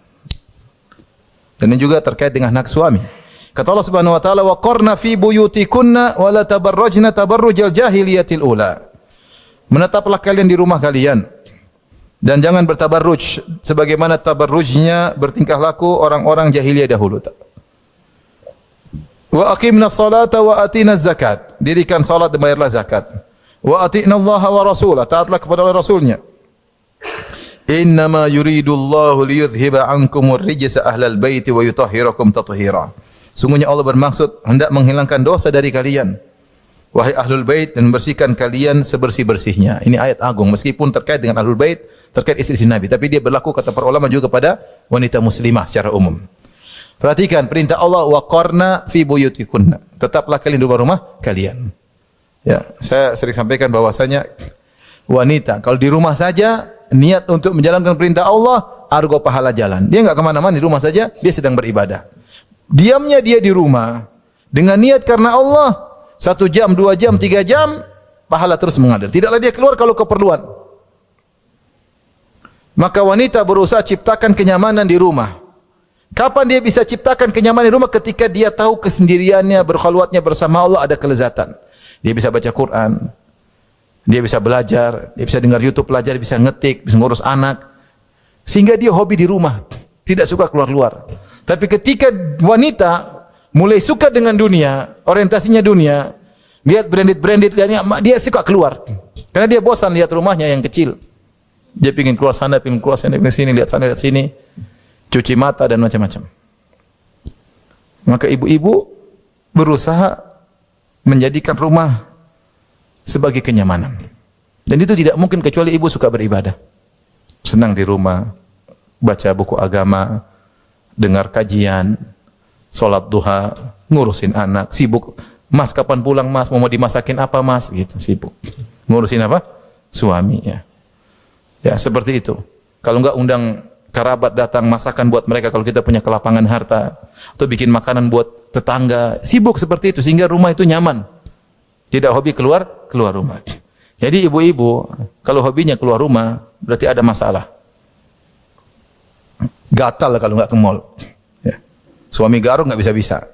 Dan ini juga terkait dengan hak suami. Kata Allah Subhanahu wa taala, "Wa qarna fi buyutikunna wa la tabarrajna tabarrujal jahiliyatil ula." Menetaplah kalian di rumah kalian dan jangan bertabarruj sebagaimana tabarrujnya bertingkah laku orang-orang jahiliyah dahulu. Wa aqimna salata wa atina zakat. Dirikan salat dan bayarlah zakat. Wa atina Allah wa rasulah. Taatlah kepada Allah Rasulnya. Innama yuridu Allahu liyudhhiba ankumur rijsa ahlal baiti wa yutahhirakum tathira. Sungguhnya Allah bermaksud hendak menghilangkan dosa dari kalian. Wahai ahlul bait, dan membersihkan kalian sebersih-bersihnya. Ini ayat agung meskipun terkait dengan ahlul bait, terkait istri Nabi, tapi dia berlaku kata para ulama juga pada wanita muslimah secara umum. Perhatikan perintah Allah, wa qarna fi buyutikunna. Tetaplah kalian di rumah kalian. Ya, saya sering sampaikan bahwasanya wanita kalau di rumah saja niat untuk menjalankan perintah Allah, argo pahala jalan. Dia enggak kemana mana, di rumah saja dia sedang beribadah. Diamnya dia di rumah dengan niat karena Allah, 1 jam, 2 jam, 3 jam, pahala terus mengalir. Tidaklah dia keluar kalau keperluan. Maka wanita berusaha ciptakan kenyamanan di rumah. Kapan dia bisa ciptakan kenyamanan di rumah? Ketika dia tahu kesendiriannya, berkhalwatnya bersama Allah ada kelezatan. Dia bisa baca Quran, dia bisa belajar, dia bisa dengar YouTube, belajar, bisa ngetik, bisa ngurus anak. Sehingga dia hobi di rumah, tidak suka keluar-keluar. Tapi ketika wanita mulai suka dengan dunia, orientasinya dunia, lihat branded, dia suka keluar. Karena dia bosan lihat rumahnya yang kecil. Dia ingin keluar sana, ingin keluar sana, ingin sini, lihat sana, lihat sini, cuci mata dan macam-macam. Maka ibu-ibu berusaha menjadikan rumah sebagai kenyamanan. Dan itu tidak mungkin kecuali ibu suka beribadah. Senang di rumah, baca buku agama, dengar kajian, sholat duha, ngurusin anak, sibuk. Mas kapan pulang mas? Mau dimasakin apa mas? Gitu, sibuk. Ngurusin apa? Suami ya. Ya seperti itu. Kalau enggak undang kerabat datang masakan buat mereka kalau kita punya kelapangan harta, atau bikin makanan buat tetangga, sibuk seperti itu sehingga rumah itu nyaman. Tidak hobi keluar rumah. Jadi ibu-ibu kalau hobinya keluar rumah berarti ada masalah. Gatal kalau enggak ke mall. Ya. Suami garuk enggak bisa-bisa.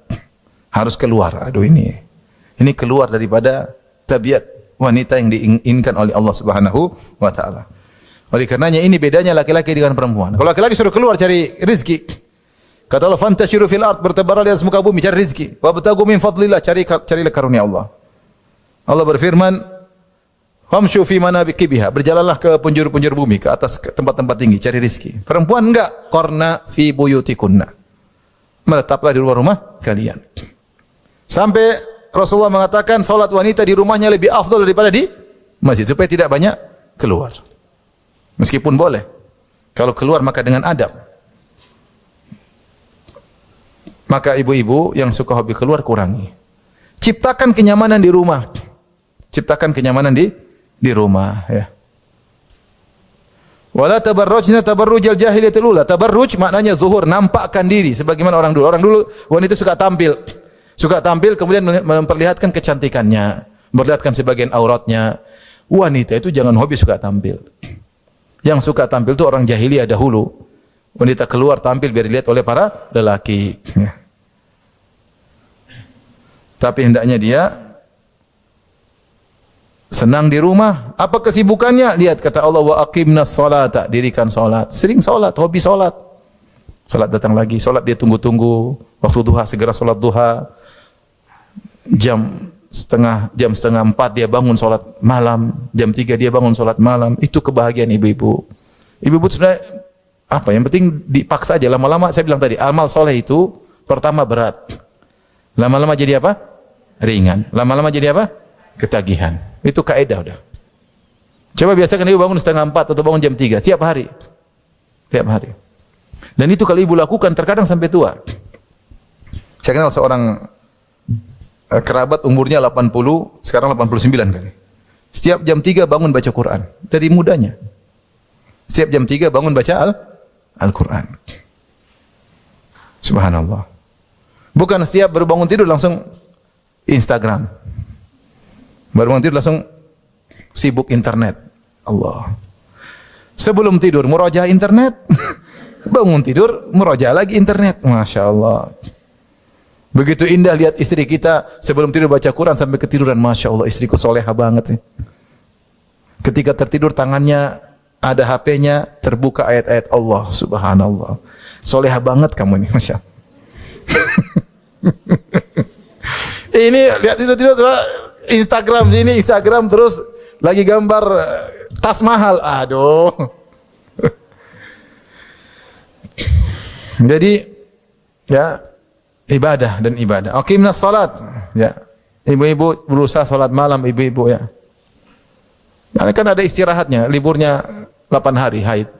Harus keluar. Aduh ini keluar daripada tabiat wanita yang diinginkan oleh Allah Subhanahu wa taala. Oleh karenanya ini bedanya laki-laki dengan perempuan. Kalau laki-laki suruh keluar cari rezeki. Kata Allah, "Fantashiru fil ard", bertebaran di atas muka bumi cari rezeki. "Wabtaghu min fadlillah", carilah karunia Allah. Allah berfirman, "Famshu fi manabiqiha", berjalanlah ke penjuru-penjuru bumi, ke atas ke tempat-tempat tinggi cari rezeki. Perempuan enggak, qarna fi buyutikunna. Menetaplah di rumah kalian. Sampai Rasulullah mengatakan salat wanita di rumahnya lebih afdal daripada di masjid supaya tidak banyak keluar. Meskipun boleh. Kalau keluar maka dengan adab. Maka ibu-ibu yang suka hobi keluar kurangi. Ciptakan kenyamanan di rumah. Ciptakan kenyamanan di rumah, ya. Wala tabarrujna tabarrujal jahiliyatil ula. Tabarruj maknanya zuhur, nampakkan diri sebagaimana orang dulu. Orang dulu wanita suka tampil. Suka tampil kemudian memperlihatkan kecantikannya, memperlihatkan sebagian auratnya. Wanita itu jangan hobi suka tampil. Yang suka tampil itu orang jahiliyah dahulu. Wanita keluar tampil biar dilihat oleh para lelaki. Ya. Tapi hendaknya dia senang di rumah. Apa kesibukannya? Lihat kata Allah, wa aqimnas salata, dirikan salat. Sering salat, hobi salat. Salat datang lagi, salat dia tunggu-tunggu. Waktu duha segera salat duha. Jam setengah 4 dia bangun salat malam, jam 3 dia bangun salat malam. Itu kebahagiaan ibu-ibu. Ibu-ibu sebenarnya apa? Yang penting dipaksa aja. Lama-lama saya bilang tadi, amal soleh itu pertama berat. Lama-lama jadi apa? Ringan. Lama-lama jadi apa? Ketagihan. Itu kaidah udah. Coba biasakan ibu bangun setengah 4 atau bangun jam 3 tiap hari. Tiap hari. Dan itu kalau ibu lakukan terkadang sampai tua. Saya kenal seorang kerabat umurnya 80, sekarang 89 kali. Setiap jam 3 bangun baca Quran dari mudanya. Setiap jam 3 bangun baca Al-Quran. Subhanallah. Bukan setiap baru bangun tidur langsung Instagram. Baru bangun tidur langsung sibuk internet. Allah. Sebelum tidur murojaah internet. Bangun tidur murojaah lagi internet. Masya Allah. Begitu indah lihat istri kita sebelum tidur baca Quran sampai ketiduran. Masya Allah, istriku soleha banget sih. Ketika tertidur tangannya ada HP-nya, terbuka ayat-ayat Allah. Subhanallah. Soleha banget kamu nih, Masya Allah. Ini lihat itu tidur Instagram sini, Instagram terus lagi gambar tas mahal. Aduh. Jadi ya ibadah dan ibadah. Aqimnas salat. Ya. Ibu-ibu berusaha salat malam ibu-ibu ya. Karena kan ada istirahatnya, liburnya 8 hari haid.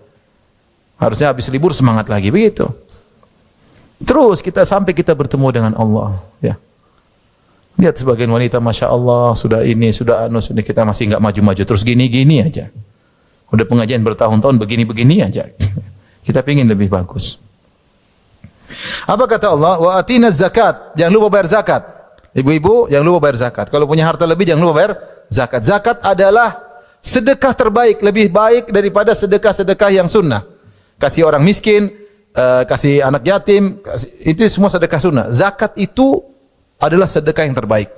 Harusnya habis libur semangat lagi begitu. Terus kita sampai kita bertemu dengan Allah, ya. Lihat sebagian wanita Masya Allah sudah ini, sudah anu, sudah kita masih enggak maju-maju terus gini-gini aja. Udah pengajian bertahun-tahun begini-begini aja. Kita pingin lebih bagus. Apa kata Allah? Wa atina zakat. Jangan lupa bayar zakat. Ibu-ibu jangan lupa bayar zakat. Kalau punya harta lebih jangan lupa bayar zakat. Zakat adalah sedekah terbaik, lebih baik daripada sedekah-sedekah yang sunnah. Kasih orang miskin, kasih anak yatim, itu semua sedekah sunnah. Zakat itu adalah sedekah yang terbaik.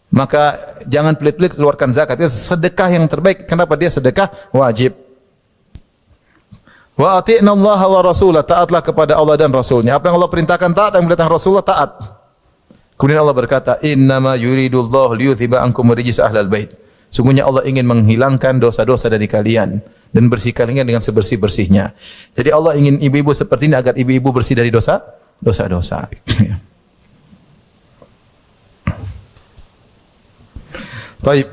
Maka jangan pelit-pelit keluarkan zakat. Itu sedekah yang terbaik. Kenapa dia sedekah wajib? Wa ati'na Allah wa rasulah, taatlah kepada Allah dan Rasulnya. Apa yang Allah perintahkan taat, yang perintahkan Rasulullah taat. Kemudian Allah berkata, innama yuridullahu liyuthiba ankum rijsa ahlal bait. Sungguhnya Allah ingin menghilangkan dosa-dosa dari kalian dan bersihkan kalian dengan sebersih-bersihnya. Jadi Allah ingin ibu-ibu seperti ini agar ibu-ibu bersih dari dosa-dosa. Baik.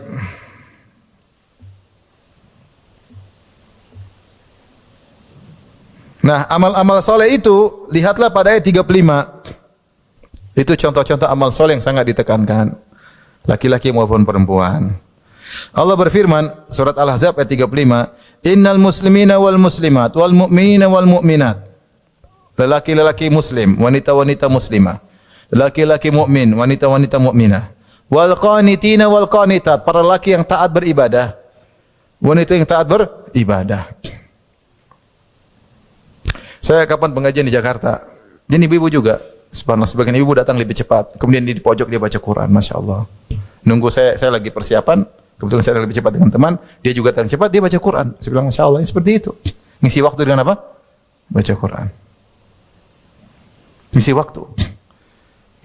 Nah, amal-amal soleh itu lihatlah pada ayat 35. Itu contoh-contoh amal soleh yang sangat ditekankan, laki-laki maupun perempuan. Allah berfirman surat Al-Ahzab ayat 35, innal muslimina wal muslimat wal mu'minina wal mu'minat. Lelaki-lelaki muslim, wanita-wanita muslimah. Lelaki-laki mukmin, wanita-wanita mukminah. Wal qanitina wal qanitat, para lelaki yang taat beribadah. Wanita yang taat beribadah. Saya kapan pengajian di Jakarta, jadi ibu-ibu juga, sebagian ibu datang lebih cepat, kemudian di pojok dia baca Quran, Masya Allah. Nunggu saya lagi persiapan, kebetulan saya lebih cepat dengan teman, dia juga datang cepat, dia baca Quran. Saya bilang, Masya Allah, ini seperti itu. Ngisi waktu dengan apa? Baca Quran. Ngisi waktu.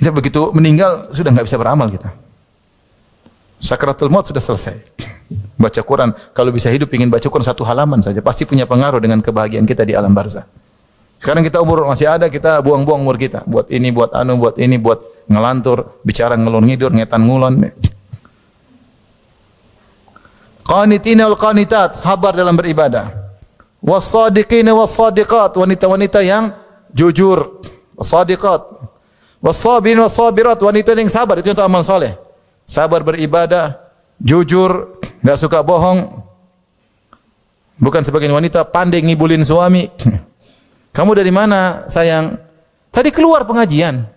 Kita begitu meninggal, sudah nggak bisa beramal kita. Sakratul maut sudah selesai. Baca Quran, kalau bisa hidup ingin baca Quran 1 halaman saja, pasti punya pengaruh dengan kebahagiaan kita di alam barzah. Sekarang kita umur masih ada, kita buang-buang umur kita. Buat ini, buat anu, buat ini, buat ngelantur, bicara ngelur ngidur, ngetan ngulon. Qanitina wal qanitat, sabar dalam beribadah. Was-sadiqina was-sadiqat, wanita-wanita yang jujur, was-sadiqat. Was-sabirin was-sabirat, wanita yang sabar, itu untuk amal soleh. Sabar beribadah, jujur, enggak suka bohong. Bukan sebagian wanita pandai ngibulin suami. Kamu dari mana, sayang? Tadi keluar pengajian.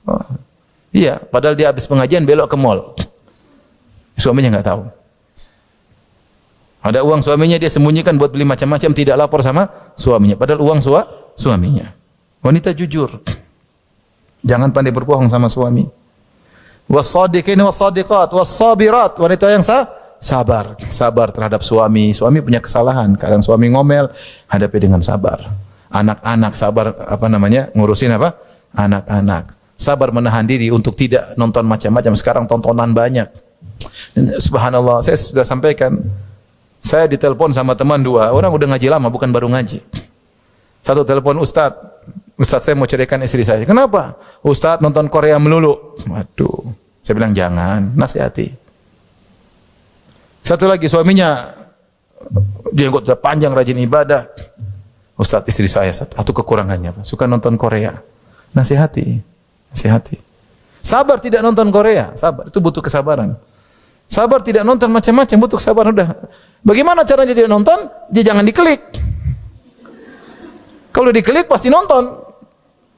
Oh, iya, padahal dia habis pengajian belok ke mall. Suaminya enggak tahu. Ada uang suaminya dia sembunyikan buat beli macam-macam, tidak lapor sama suaminya. Padahal uang suaminya. Wanita jujur. Jangan pandai berbohong sama suami. Was-sadiqin was-sadiqat was-sabirat, wanita yang sabar. Sabar terhadap suami. Suami punya kesalahan. Kadang suami ngomel, hadapi dengan sabar. Anak-anak sabar ngurusin anak-anak. Sabar menahan diri untuk tidak nonton macam-macam. Sekarang tontonan banyak. Subhanallah, saya sudah sampaikan. Saya ditelepon sama teman dua, orang udah ngaji lama, bukan baru ngaji. Satu telepon Ustadz saya mau ceraikan istri saya. Kenapa? Ustadz nonton Korea melulu. Waduh, saya bilang jangan, nasihati. Satu lagi suaminya, jenggot udah panjang, rajin ibadah. Ustadz istri saya, satu kekurangannya, suka nonton Korea. Nasihati. Sabar tidak nonton Korea, sabar, itu butuh kesabaran. Sabar tidak nonton macam-macam, butuh sabar. Udah. Bagaimana caranya tidak nonton? Dia jangan diklik. Kalau diklik pasti nonton.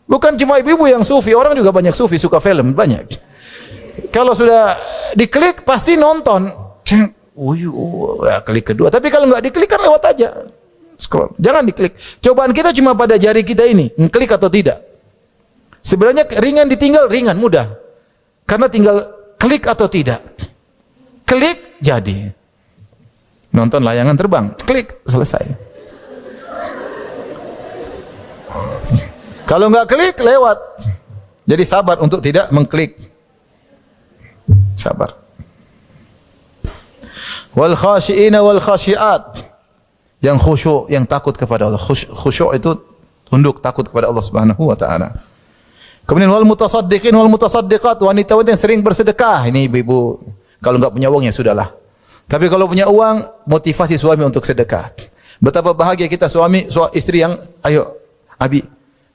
Bukan cuma ibu-ibu yang sufi, orang juga banyak sufi suka film, banyak. Kalau sudah diklik pasti nonton. Klik kedua. Tapi kalau nggak diklik kan lewat aja. Scroll. Jangan diklik. Cobaan kita cuma pada jari kita ini, klik atau tidak. Sebenarnya ringan ditinggal, ringan, mudah. Karena tinggal klik atau tidak. Klik, jadi. Nonton layangan terbang, klik, selesai. Kalau enggak klik, lewat. Jadi sabar untuk tidak mengklik. Sabar. Wal khashi'ina wal khashi'at. Yang khusyuk, yang takut kepada Allah. Khusyuk itu tunduk, takut kepada Allah Subhanahu wa taala. Kemudian wal mutasaddiqin wal mutasaddiqat, wanita-wanita yang sering bersedekah. Ini ibu-ibu. Kalau enggak punya uang ya sudahlah. Tapi kalau punya uang, motivasi suami untuk sedekah. Betapa bahagia kita istri yang, ayo, Abi,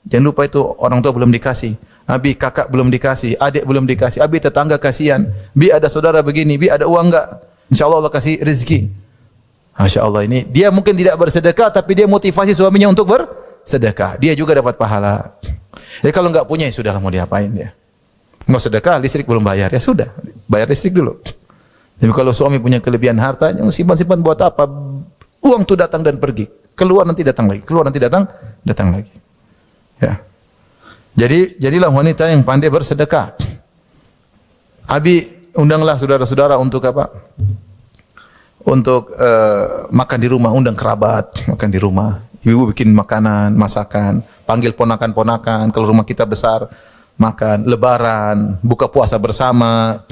jangan lupa itu orang tua belum dikasih. Abi, kakak belum dikasih, adik belum dikasih. Abi, tetangga kasihan. Bi, ada saudara begini. Bi, ada uang enggak? InsyaAllah Allah kasih rezeki. Masya Allah, ini dia mungkin tidak bersedekah, tapi dia motivasi suaminya untuk bersedekah. Dia juga dapat pahala. Kalau enggak punya ya sudahlah, mau diapain dia. Mau sedekah, listrik belum bayar, ya sudah, bayar listrik dulu. Tapi kalau suami punya kelebihan harta, yang simpan-simpan buat apa? Uang itu datang dan pergi, keluar nanti datang lagi, keluar nanti datang lagi. Ya. Jadilah wanita yang pandai bersedekah. Abi, undanglah saudara-saudara untuk apa? Untuk makan di rumah, undang kerabat makan di rumah. Ibu bikin makanan, masakan, panggil ponakan-ponakan. Kalau rumah kita besar, makan, lebaran, buka puasa bersama,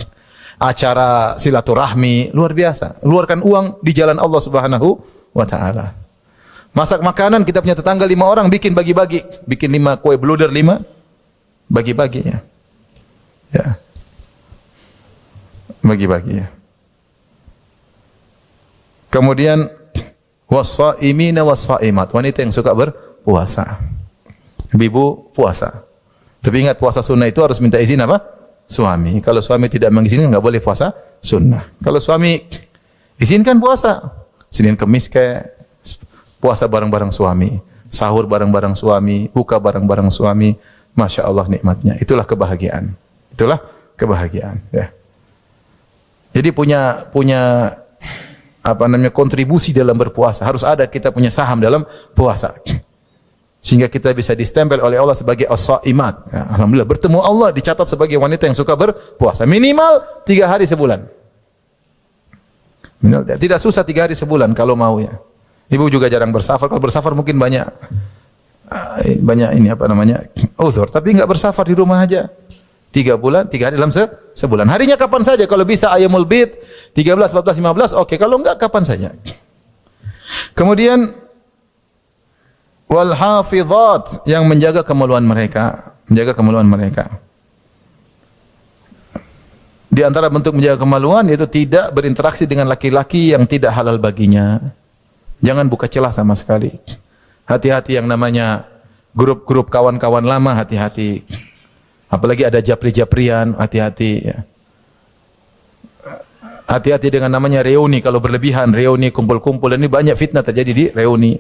acara silaturahmi, luar biasa. Luarkan uang di jalan Allah Subhanahu wa taala. Masak makanan, kita punya tetangga 5 orang, bikin bagi-bagi. Bikin 5 kue bluder 5, bagi-bagi ya. Ya. Bagi-bagi ya. Kemudian was-shaimina was-shaimat, wanita yang suka berpuasa. Ibu puasa. Tapi ingat, puasa sunnah itu harus minta izin apa? Suami. Kalau suami tidak mengizinkan, enggak boleh puasa sunnah. Kalau suami izinkan puasa, Senin Kemis kayak puasa bareng-bareng suami, sahur bareng-bareng suami, buka bareng-bareng suami, Masya Allah nikmatnya. Itulah kebahagiaan. Itulah kebahagiaan. Ya. Jadi punya kontribusi dalam berpuasa. Harus ada, kita punya saham dalam puasa. Sehingga kita bisa distempel oleh Allah sebagai as-shaimat. Ya, alhamdulillah, bertemu Allah dicatat sebagai wanita yang suka berpuasa. Minimal 3 hari sebulan. Minimal, tidak susah 3 hari sebulan kalau mau ya. Ibu juga jarang bersafar. Kalau bersafar mungkin banyak uzur. Tapi enggak bersafar, di rumah aja. 3 bulan, 3 hari dalam sebulan. Harinya kapan saja. Kalau bisa ayamul bid, 13, 14, 15, oke. Kalau enggak, kapan saja. Kemudian wal hafizat, yang menjaga kemaluan mereka, Di antara bentuk menjaga kemaluan yaitu tidak berinteraksi dengan laki-laki yang tidak halal baginya. Jangan buka celah sama sekali. Hati-hati yang namanya grup-grup kawan-kawan lama, hati-hati. Apalagi ada japri-japrian, hati-hati ya. Hati-hati dengan namanya reuni, kalau berlebihan, reuni kumpul-kumpul, ini banyak fitnah terjadi di reuni.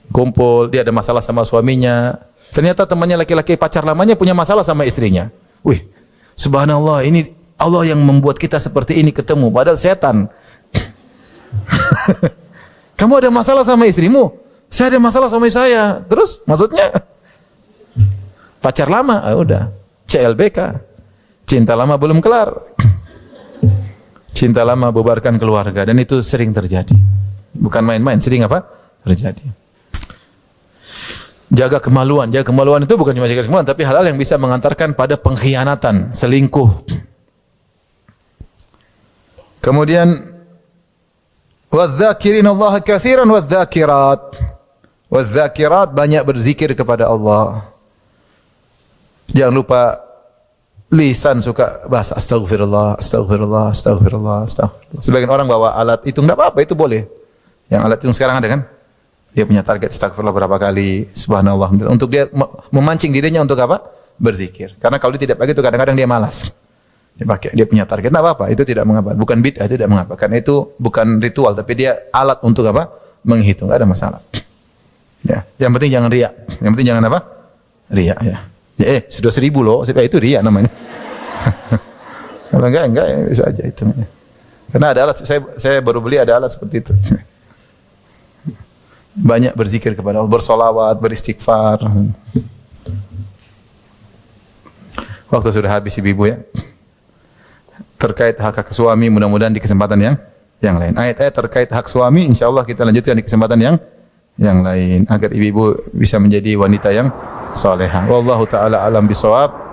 Kumpul, dia ada masalah sama suaminya. Ternyata temannya laki-laki pacar lamanya punya masalah sama istrinya. Wih, subhanallah, ini Allah yang membuat kita seperti ini ketemu, padahal setan. Kamu ada masalah sama istrimu? Saya ada masalah sama saya. Terus maksudnya pacar lama, udah CLBK. Cinta lama belum kelar. Cinta lama bubarkan keluarga, dan itu sering terjadi. Bukan main-main, sering apa? Terjadi. Jaga kemaluan. Jaga kemaluan itu bukan cuma jaga kemaluan, tapi hal-hal yang bisa mengantarkan pada pengkhianatan, selingkuh. Kemudian wadz-dzakirina Allah katsiran wadz-dzakirat. Wadz-dzakirat, banyak berzikir kepada Allah. Jangan lupa lisan suka bahasa astagfirullah, astagfirullah, astagfirullah, astagfirullah. Sebagian orang bawa alat hitung, enggak apa-apa, itu boleh. Yang alat hitung sekarang ada kan? Dia punya target astagfirullah berapa kali, subhanallah, untuk dia memancing dirinya untuk apa? Berzikir. Karena kalau dia tidak pakai itu kadang-kadang dia malas. Dia pakai, dia punya target, enggak apa-apa, itu tidak mengapa. Bukan bid'ah, itu tidak mengapa. Karena itu bukan ritual, tapi dia alat untuk apa? Menghitung, enggak ada masalah. Ya, yang penting jangan riya. Yang penting jangan apa? Riya, ya. Ya, sudah 1000 loh, itu riya namanya. Kalau enggak ya bisa aja itu. Karena ada alat, saya baru beli ada alat seperti itu. Banyak berzikir kepada Allah, bersolawat, beristighfar. Waktu sudah habis ibu-ibu ya. Terkait hak suami, mudah-mudahan di kesempatan yang lain. Ayat-ayat terkait hak suami, insyaallah kita lanjutkan di kesempatan yang lain agar ibu-ibu bisa menjadi wanita yang salehah. Wallahu taala alam bisawab.